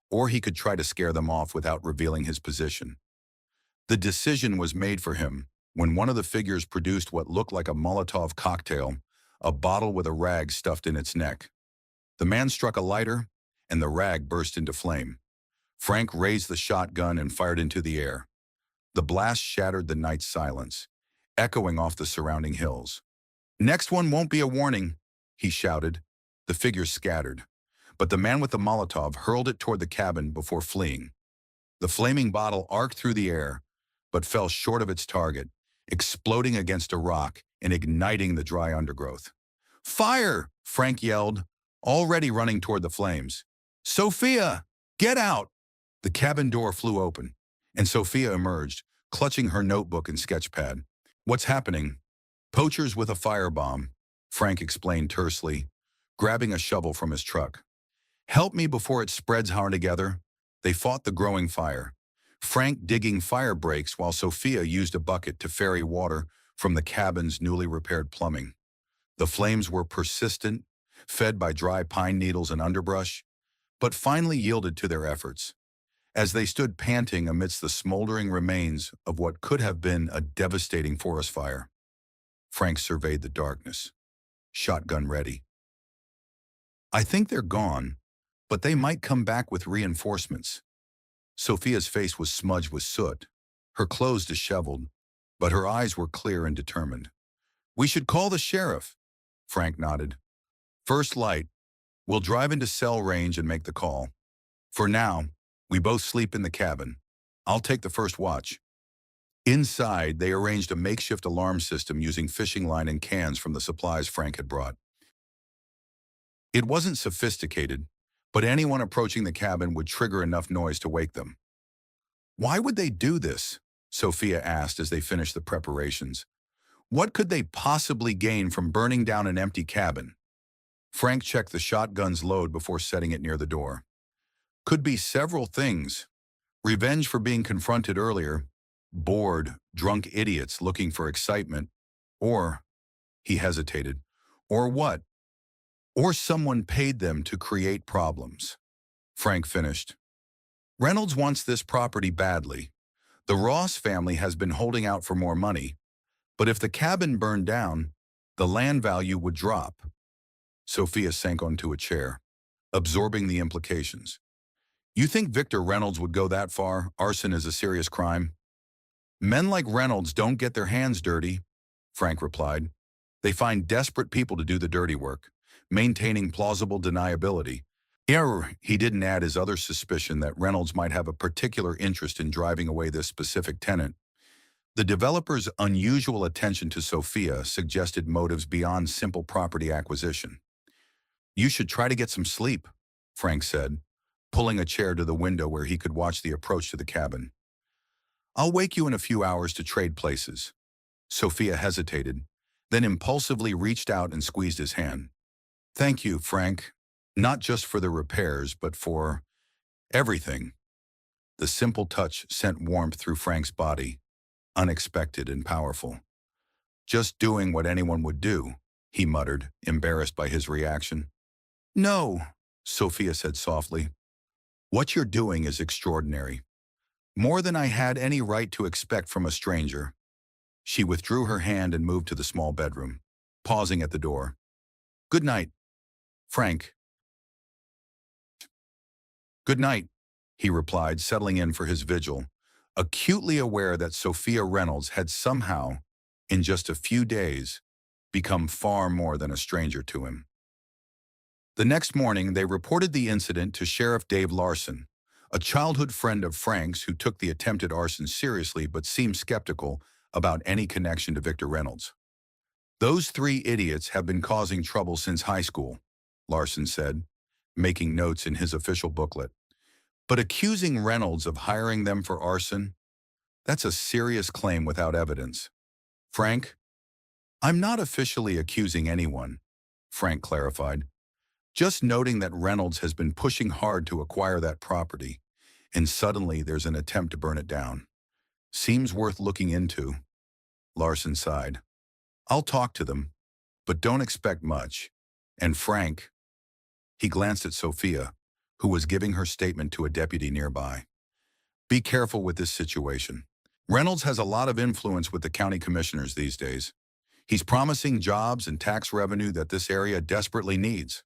or he could try to scare them off without revealing his position. The decision was made for him when one of the figures produced what looked like a Molotov cocktail, a bottle with a rag stuffed in its neck. The man struck a lighter, and the rag burst into flame. Frank raised the shotgun and fired into the air. The blast shattered the night's silence, echoing off the surrounding hills. "Next one won't be a warning," he shouted. The figures scattered, but the man with the Molotov hurled it toward the cabin before fleeing. The flaming bottle arced through the air, but fell short of its target, exploding against a rock and igniting the dry undergrowth. "Fire!" Frank yelled, already running toward the flames. "Sophia, get out!" The cabin door flew open, and Sophia emerged, clutching her notebook and sketchpad. "What's happening?" "Poachers with a firebomb," Frank explained tersely, grabbing a shovel from his truck. "Help me before it spreads together." They fought the growing fire, Frank digging fire breaks while Sophia used a bucket to ferry water from the cabin's newly repaired plumbing. The flames were persistent, fed by dry pine needles and underbrush, but finally yielded to their efforts. As they stood panting amidst the smoldering remains of what could have been a devastating forest fire, Frank surveyed the darkness, shotgun ready. "I think they're gone, but they might come back with reinforcements." Sophia's face was smudged with soot, her clothes disheveled, but her eyes were clear and determined. "We should call the sheriff," Frank nodded. "First light, we'll drive into cell range and make the call. For now, we both sleep in the cabin. I'll take the first watch." Inside, they arranged a makeshift alarm system using fishing line and cans from the supplies Frank had brought. It wasn't sophisticated, but anyone approaching the cabin would trigger enough noise to wake them. "Why would they do this?" Sophia asked as they finished the preparations. "What could they possibly gain from burning down an empty cabin?" Frank checked the shotgun's load before setting it near the door. "Could be several things. Revenge for being confronted earlier, bored, drunk idiots looking for excitement, or," he hesitated, "or what? Or someone paid them to create problems." Frank finished. "Reynolds wants this property badly. The Ross family has been holding out for more money, but if the cabin burned down, the land value would drop." Sophia sank onto a chair, absorbing the implications. "You think Victor Reynolds would go that far? Arson is a serious crime." "Men like Reynolds don't get their hands dirty," Frank replied. "They find desperate people to do the dirty work, maintaining plausible deniability." He didn't add his other suspicion that Reynolds might have a particular interest in driving away this specific tenant. The developer's unusual attention to Sophia suggested motives beyond simple property acquisition. "You should try to get some sleep," Frank said, pulling a chair to the window where he could watch the approach to the cabin. "I'll wake you in a few hours to trade places." Sophia hesitated, then impulsively reached out and squeezed his hand. "Thank you, Frank. Not just for the repairs, but for everything." The simple touch sent warmth through Frank's body, unexpected and powerful. "Just doing what anyone would do," he muttered, embarrassed by his reaction. "No," Sophia said softly. "What you're doing is extraordinary. More than I had any right to expect from a stranger." She withdrew her hand and moved to the small bedroom, pausing at the door. "Good night, Frank." "Good night," he replied, settling in for his vigil, acutely aware that Sophia Reynolds had somehow, in just a few days, become far more than a stranger to him. The next morning, they reported the incident to Sheriff Dave Larson, a childhood friend of Frank's who took the attempted arson seriously but seemed skeptical about any connection to Victor Reynolds. "Those three idiots have been causing trouble since high school," Larson said, making notes in his official booklet. "But accusing Reynolds of hiring them for arson? That's a serious claim without evidence." "Frank, I'm not officially accusing anyone," Frank clarified. Just noting that Reynolds has been pushing hard to acquire that property, and suddenly there's an attempt to burn it down. Seems worth looking into, Larson sighed. I'll talk to them, but don't expect much. And Frank, he glanced at Sophia, who was giving her statement to a deputy nearby. Be careful with this situation. Reynolds has a lot of influence with the county commissioners these days. He's promising jobs and tax revenue that this area desperately needs.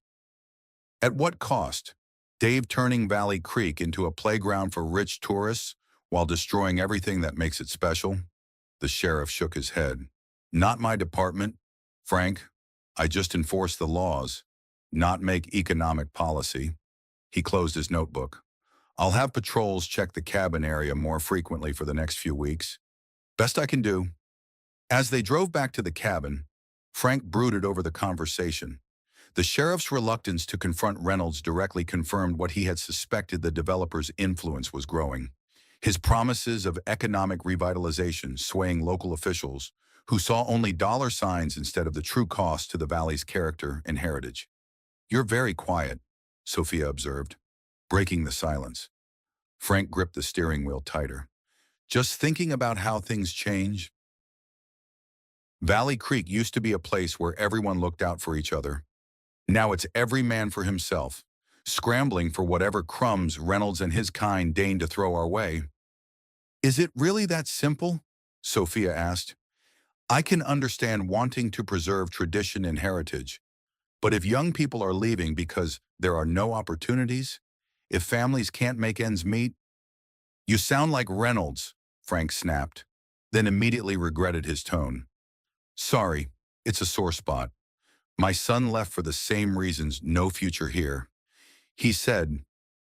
At what cost? Dave turning Valley Creek into a playground for rich tourists while destroying everything that makes it special? The sheriff shook his head. Not my department, Frank. I just enforce the laws, not make economic policy. He closed his notebook. I'll have patrols check the cabin area more frequently for the next few weeks. Best I can do. As they drove back to the cabin, Frank brooded over the conversation. The sheriff's reluctance to confront Reynolds directly confirmed what he had suspected: the developer's influence was growing. His promises of economic revitalization swaying local officials who saw only dollar signs instead of the true cost to the valley's character and heritage. You're very quiet, Sophia observed, breaking the silence. Frank gripped the steering wheel tighter. Just thinking about how things change. Valley Creek used to be a place where everyone looked out for each other. Now it's every man for himself, scrambling for whatever crumbs Reynolds and his kind deign to throw our way. Is it really that simple? Sophia asked. I can understand wanting to preserve tradition and heritage, but if young people are leaving because there are no opportunities, if families can't make ends meet, you sound like Reynolds, Frank snapped, then immediately regretted his tone. Sorry, it's a sore spot. My son left for the same reasons: no future here. He said,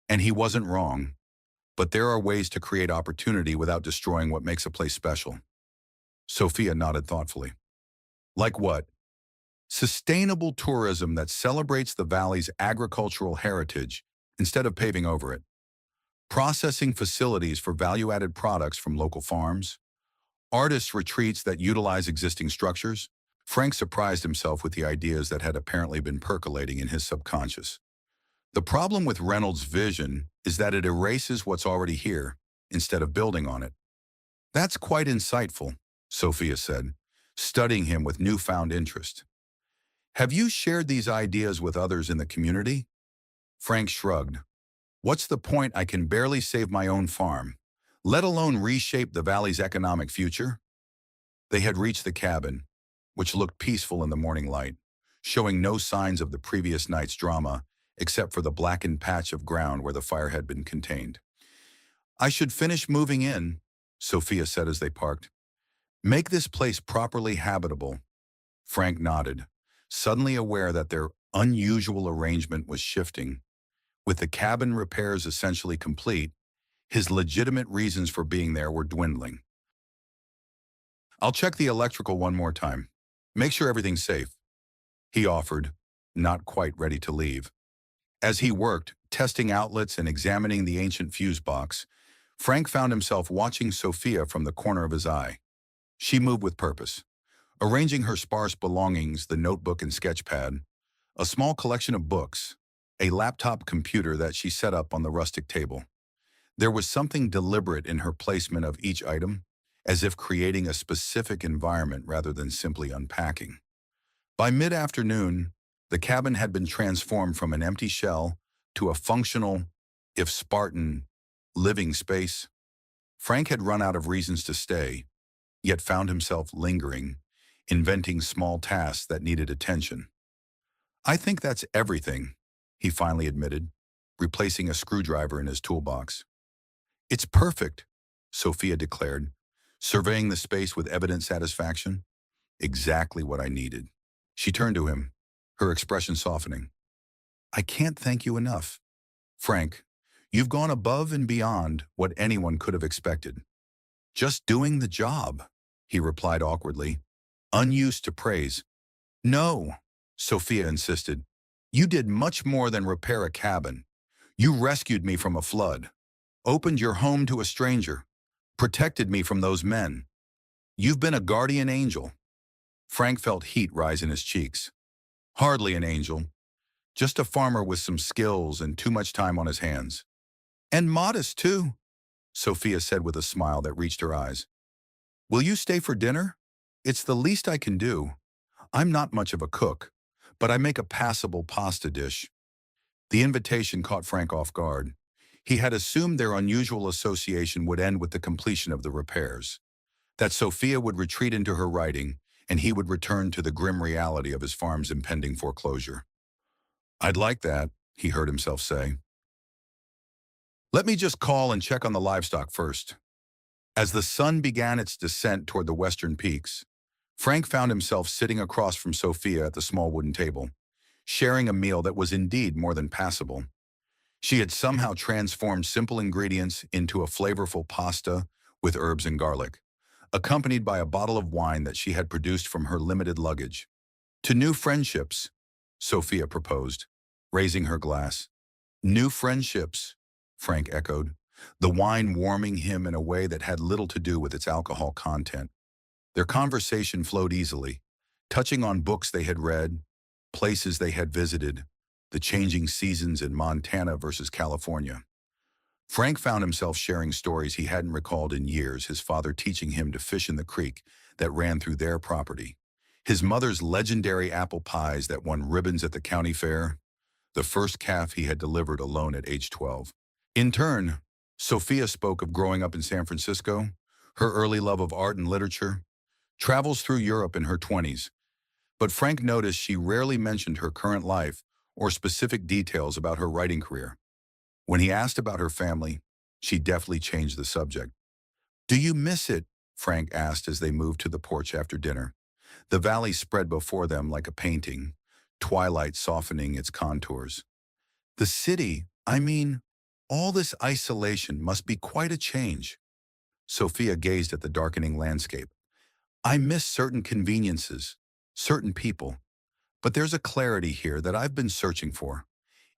and he wasn't wrong, but there are ways to create opportunity without destroying what makes a place special. Sophia nodded thoughtfully. Like what? Sustainable tourism that celebrates the valley's agricultural heritage instead of paving over it. Processing facilities for value-added products from local farms. Artist retreats that utilize existing structures. Frank surprised himself with the ideas that had apparently been percolating in his subconscious. The problem with Reynolds' vision is that it erases what's already here instead of building on it. That's quite insightful, Sophia said, studying him with newfound interest. Have you shared these ideas with others in the community? Frank shrugged. What's the point? I can barely save my own farm, let alone reshape the valley's economic future. They had reached the cabin, which looked peaceful in the morning light, showing no signs of the previous night's drama except for the blackened patch of ground where the fire had been contained. I should finish moving in, Sophia said as they parked. Make this place properly habitable. Frank nodded, suddenly aware that their unusual arrangement was shifting. With the cabin repairs essentially complete, his legitimate reasons for being there were dwindling. I'll check the electrical one more time. Make sure everything's safe, he offered, not quite ready to leave. As he worked, testing outlets and examining the ancient fuse box, Frank found himself watching Sophia from the corner of his eye. She moved with purpose, arranging her sparse belongings, the notebook and sketchpad, a small collection of books, a laptop computer that she set up on the rustic table. There was something deliberate in her placement of each item, as if creating a specific environment rather than simply unpacking. By mid-afternoon, the cabin had been transformed from an empty shell to a functional, if Spartan, living space. Frank had run out of reasons to stay, yet found himself lingering, inventing small tasks that needed attention. I think that's everything, he finally admitted, replacing a screwdriver in his toolbox. It's perfect, Sophia declared, surveying the space with evident satisfaction. Exactly what I needed. She turned to him, her expression softening. I can't thank you enough. Frank, you've gone above and beyond what anyone could have expected. Just doing the job, he replied awkwardly, unused to praise. No, Sophia insisted. You did much more than repair a cabin. You rescued me from a flood, opened your home to a stranger, protected me from those men. You've been a guardian angel. Frank felt heat rise in his cheeks. Hardly an angel. Just a farmer with some skills and too much time on his hands. And modest, too, Sophia said with a smile that reached her eyes. Will you stay for dinner? It's the least I can do. I'm not much of a cook, but I make a passable pasta dish. The invitation caught Frank off guard. He had assumed their unusual association would end with the completion of the repairs, that Sophia would retreat into her writing, and he would return to the grim reality of his farm's impending foreclosure. I'd like that, he heard himself say. Let me just call and check on the livestock first. As the sun began its descent toward the western peaks, Frank found himself sitting across from Sophia at the small wooden table, sharing a meal that was indeed more than passable. She had somehow transformed simple ingredients into a flavorful pasta with herbs and garlic, accompanied by a bottle of wine that she had produced from her limited luggage. To new friendships, Sophia proposed, raising her glass. New friendships, Frank echoed, the wine warming him in a way that had little to do with its alcohol content. Their conversation flowed easily, touching on books they had read, places they had visited, the changing seasons in Montana versus California. Frank found himself sharing stories he hadn't recalled in years, his father teaching him to fish in the creek that ran through their property, his mother's legendary apple pies that won ribbons at the county fair, the first calf he had delivered alone at age 12. In turn, Sophia spoke of growing up in San Francisco, her early love of art and literature, travels through Europe in her 20s, but Frank noticed she rarely mentioned her current life or specific details about her writing career. When he asked about her family, she deftly changed the subject. Do you miss it? Frank asked as they moved to the porch after dinner. The valley spread before them like a painting, twilight softening its contours. The city, I mean, all this isolation must be quite a change. Sophia gazed at the darkening landscape. I miss certain conveniences, certain people, but there's a clarity here that I've been searching for.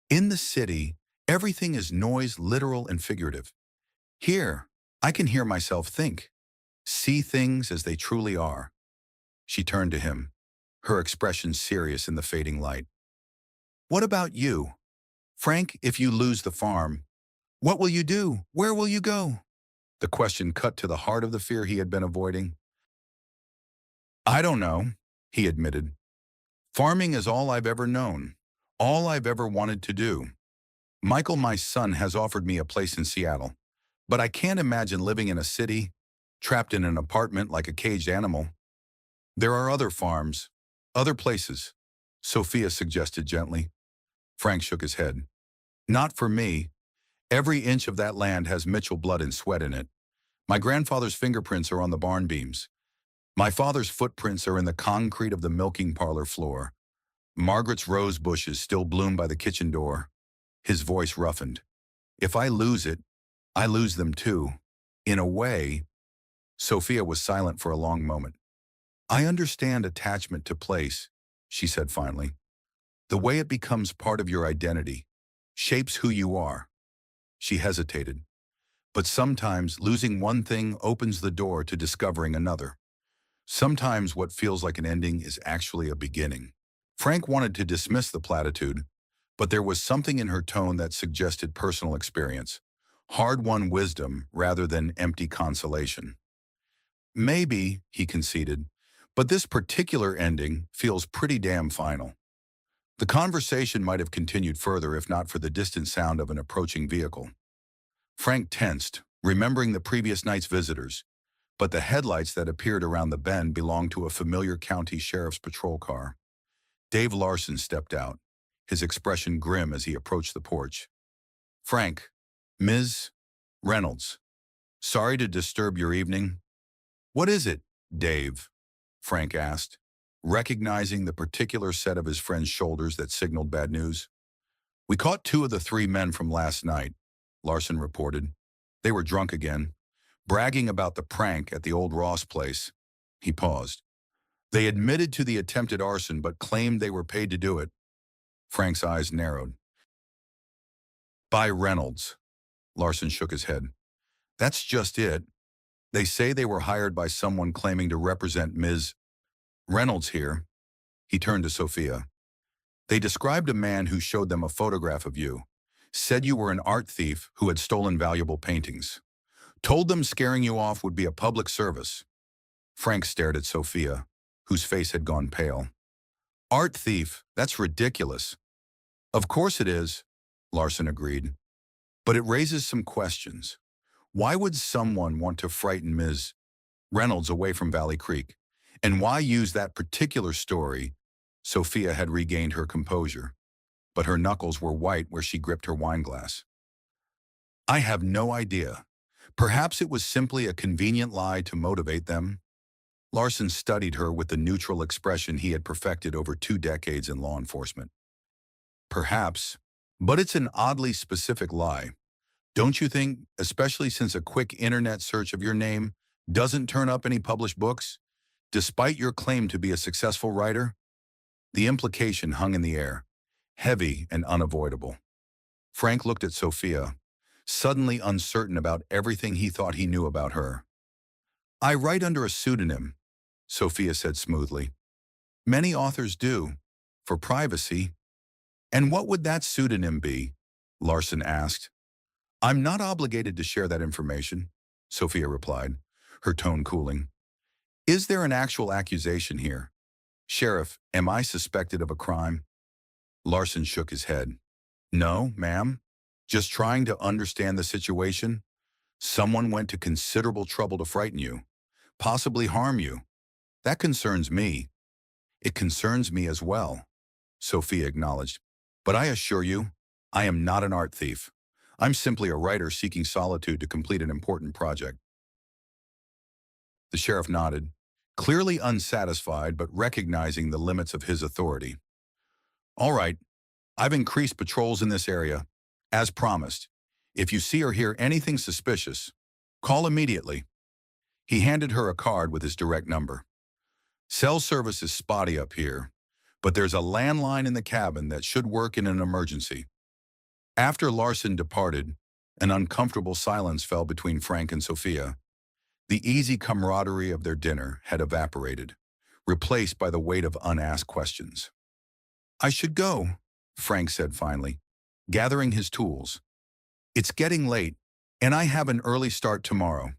In the city, everything is noise, literal and figurative. Here, I can hear myself think, see things as they truly are. She turned to him, her expression serious in the fading light. What about you? Frank, if you lose the farm, what will you do? Where will you go? The question cut to the heart of the fear he had been avoiding. I don't know, he admitted. Farming is all I've ever known, all I've ever wanted to do. Michael, my son, has offered me a place in Seattle, but I can't imagine living in a city, trapped in an apartment like a caged animal. There are other farms, other places, Sophia suggested gently. Frank shook his head. Not for me. Every inch of that land has Mitchell blood and sweat in it. My grandfather's fingerprints are on the barn beams. My father's footprints are in the concrete of the milking parlor floor. Margaret's rose bushes still bloom by the kitchen door. His voice roughened. If I lose it, I lose them too. In a way, Sophia was silent for a long moment. I understand attachment to place, she said finally. The way it becomes part of your identity, shapes who you are. She hesitated. But sometimes losing one thing opens the door to discovering another. Sometimes what feels like an ending is actually a beginning. Frank wanted to dismiss the platitude, but there was something in her tone that suggested personal experience, hard-won wisdom rather than empty consolation. Maybe, he conceded, but this particular ending feels pretty damn final. The conversation might have continued further if not for the distant sound of an approaching vehicle. Frank tensed, remembering the previous night's visitors, but the headlights that appeared around the bend belonged to a familiar county sheriff's patrol car. Dave Larson stepped out, his expression grim as he approached the porch. Frank, Ms. Reynolds, sorry to disturb your evening. What is it, Dave? Frank asked, recognizing the particular set of his friend's shoulders that signaled bad news. We caught two of the three men from last night, Larson reported. They were drunk again, bragging about the prank at the old Ross place. He paused. They admitted to the attempted arson but claimed they were paid to do it. Frank's eyes narrowed. By Reynolds. Larson shook his head. That's just it. They say they were hired by someone claiming to represent Ms. Reynolds here. He turned to Sophia. They described a man who showed them a photograph of you, said you were an art thief who had stolen valuable paintings, told them scaring you off would be a public service. Frank stared at Sophia, whose face had gone pale. Art thief, that's ridiculous. Of course it is, Larson agreed. But it raises some questions. Why would someone want to frighten Ms. Reynolds away from Valley Creek? And why use that particular story? Sophia had regained her composure, but her knuckles were white where she gripped her wineglass. I have no idea. Perhaps it was simply a convenient lie to motivate them. Larson studied her with the neutral expression he had perfected over 2 decades in law enforcement. Perhaps, but it's an oddly specific lie. Don't you think, especially since a quick internet search of your name doesn't turn up any published books, despite your claim to be a successful writer? The implication hung in the air, heavy and unavoidable. Frank looked at Sophia, suddenly uncertain about everything he thought he knew about her. I write under a pseudonym, Sophia said smoothly. Many authors do, for privacy. And what would that pseudonym be? Larson asked. I'm not obligated to share that information, Sophia replied, her tone cooling. Is there an actual accusation here? Sheriff, am I suspected of a crime? Larson shook his head. No, ma'am. Just trying to understand the situation. Someone went to considerable trouble to frighten you, possibly harm you. That concerns me. It concerns me as well, Sophia acknowledged. But I assure you, I am not an art thief. I'm simply a writer seeking solitude to complete an important project. The sheriff nodded, clearly unsatisfied but recognizing the limits of his authority. All right, I've increased patrols in this area, as promised. If you see or hear anything suspicious, call immediately. He handed her a card with his direct number. Cell service is spotty up here, but there's a landline in the cabin that should work in an emergency. After Larson departed, an uncomfortable silence fell between Frank and Sophia. The easy camaraderie of their dinner had evaporated, replaced by the weight of unasked questions. I should go, Frank said finally, gathering his tools. It's getting late, and I have an early start tomorrow.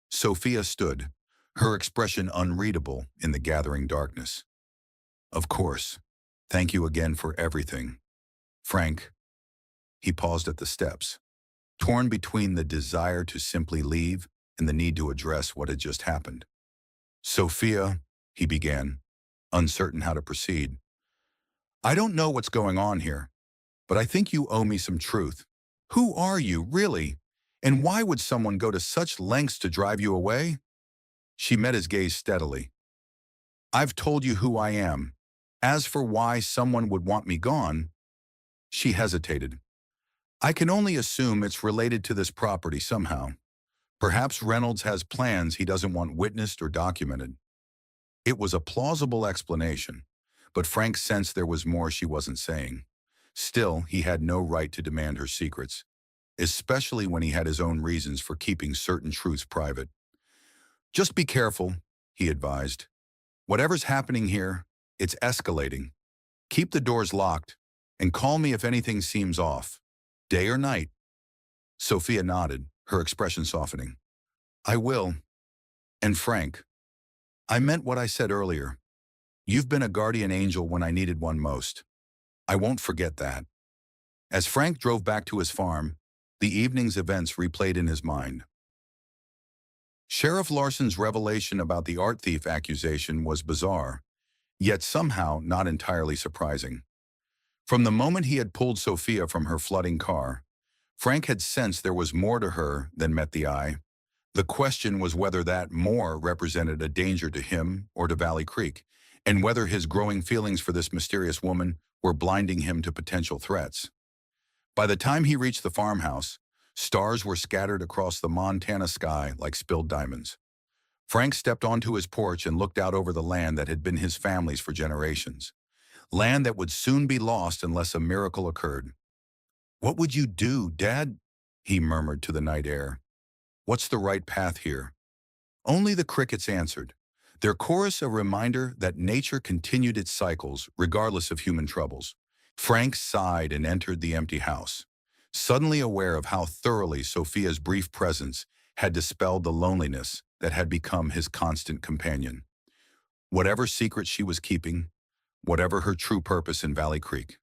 Sophia stood, her expression unreadable in the gathering darkness. Of course. Thank you again for everything. Frank. He paused at the steps, torn between the desire to simply leave and the need to address what had just happened. Sophia, he began, uncertain how to proceed. I don't know what's going on here, but I think you owe me some truth. Who are you, really? And why would someone go to such lengths to drive you away? She met his gaze steadily. I've told you who I am. As for why someone would want me gone, she hesitated. I can only assume it's related to this property somehow. Perhaps Reynolds has plans he doesn't want witnessed or documented. It was a plausible explanation, but Frank sensed there was more she wasn't saying. Still, he had no right to demand her secrets, especially when he had his own reasons for keeping certain truths private. Just be careful, he advised. Whatever's happening here, it's escalating. Keep the doors locked, and call me if anything seems off, day or night. Sophia nodded, her expression softening. I will. And Frank, I meant what I said earlier. You've been a guardian angel when I needed one most. I won't forget that. As Frank drove back to his farm, the evening's events replayed in his mind. Sheriff Larson's revelation about the art thief accusation was bizarre, yet somehow not entirely surprising. From the moment he had pulled Sophia from her flooding car, Frank had sensed there was more to her than met the eye. The question was whether that more represented a danger to him or to Valley Creek, and whether his growing feelings for this mysterious woman were blinding him to potential threats. By the time he reached the farmhouse, stars were scattered across the Montana sky like spilled diamonds. Frank stepped onto his porch and looked out over the land that had been his family's for generations. Land that would soon be lost unless a miracle occurred. What would you do, Dad? He murmured to the night air. What's the right path here? Only the crickets answered, their chorus a reminder that nature continued its cycles regardless of human troubles. Frank sighed and entered the empty house, suddenly aware of how thoroughly Sophia's brief presence had dispelled the loneliness that had become his constant companion. Whatever secret she was keeping, whatever her true purpose in Valley Creek,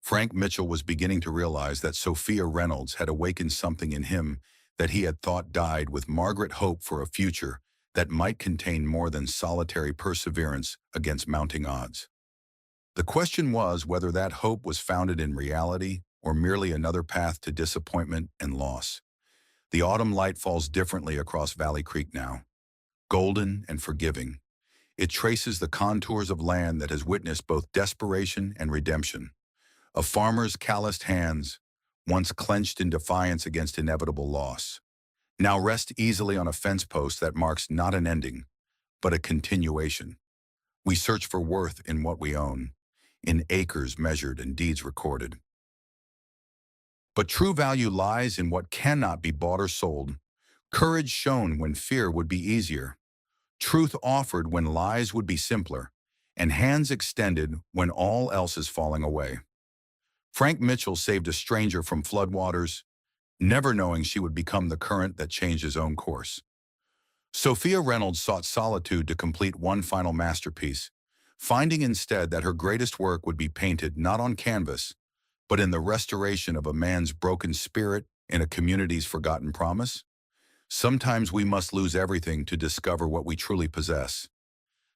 Frank Mitchell was beginning to realize that Sophia Reynolds had awakened something in him that he had thought died with Margaret hope for a future that might contain more than solitary perseverance against mounting odds. The question was whether that hope was founded in reality or merely another path to disappointment and loss. The autumn light falls differently across Valley Creek now, golden and forgiving. It traces the contours of land that has witnessed both desperation and redemption. A farmer's calloused hands, once clenched in defiance against inevitable loss, now rest easily on a fence post that marks not an ending, but a continuation. We search for worth in what we own, in acres measured and deeds recorded. But true value lies in what cannot be bought or sold, courage shown when fear would be easier, truth offered when lies would be simpler, and hands extended when all else is falling away. Frank Mitchell saved a stranger from floodwaters, never knowing she would become the current that changed his own course. Sophia Reynolds sought solitude to complete one final masterpiece, finding instead that her greatest work would be painted not on canvas, but in the restoration of a man's broken spirit in a community's forgotten promise. Sometimes we must lose everything to discover what we truly possess.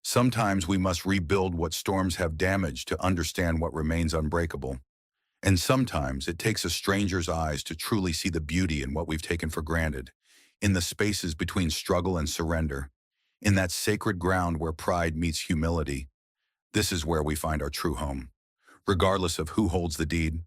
Sometimes we must rebuild what storms have damaged to understand what remains unbreakable. And sometimes it takes a stranger's eyes to truly see the beauty in what we've taken for granted, in the spaces between struggle and surrender, in that sacred ground where pride meets humility. This is where we find our true home, regardless of who holds the deed.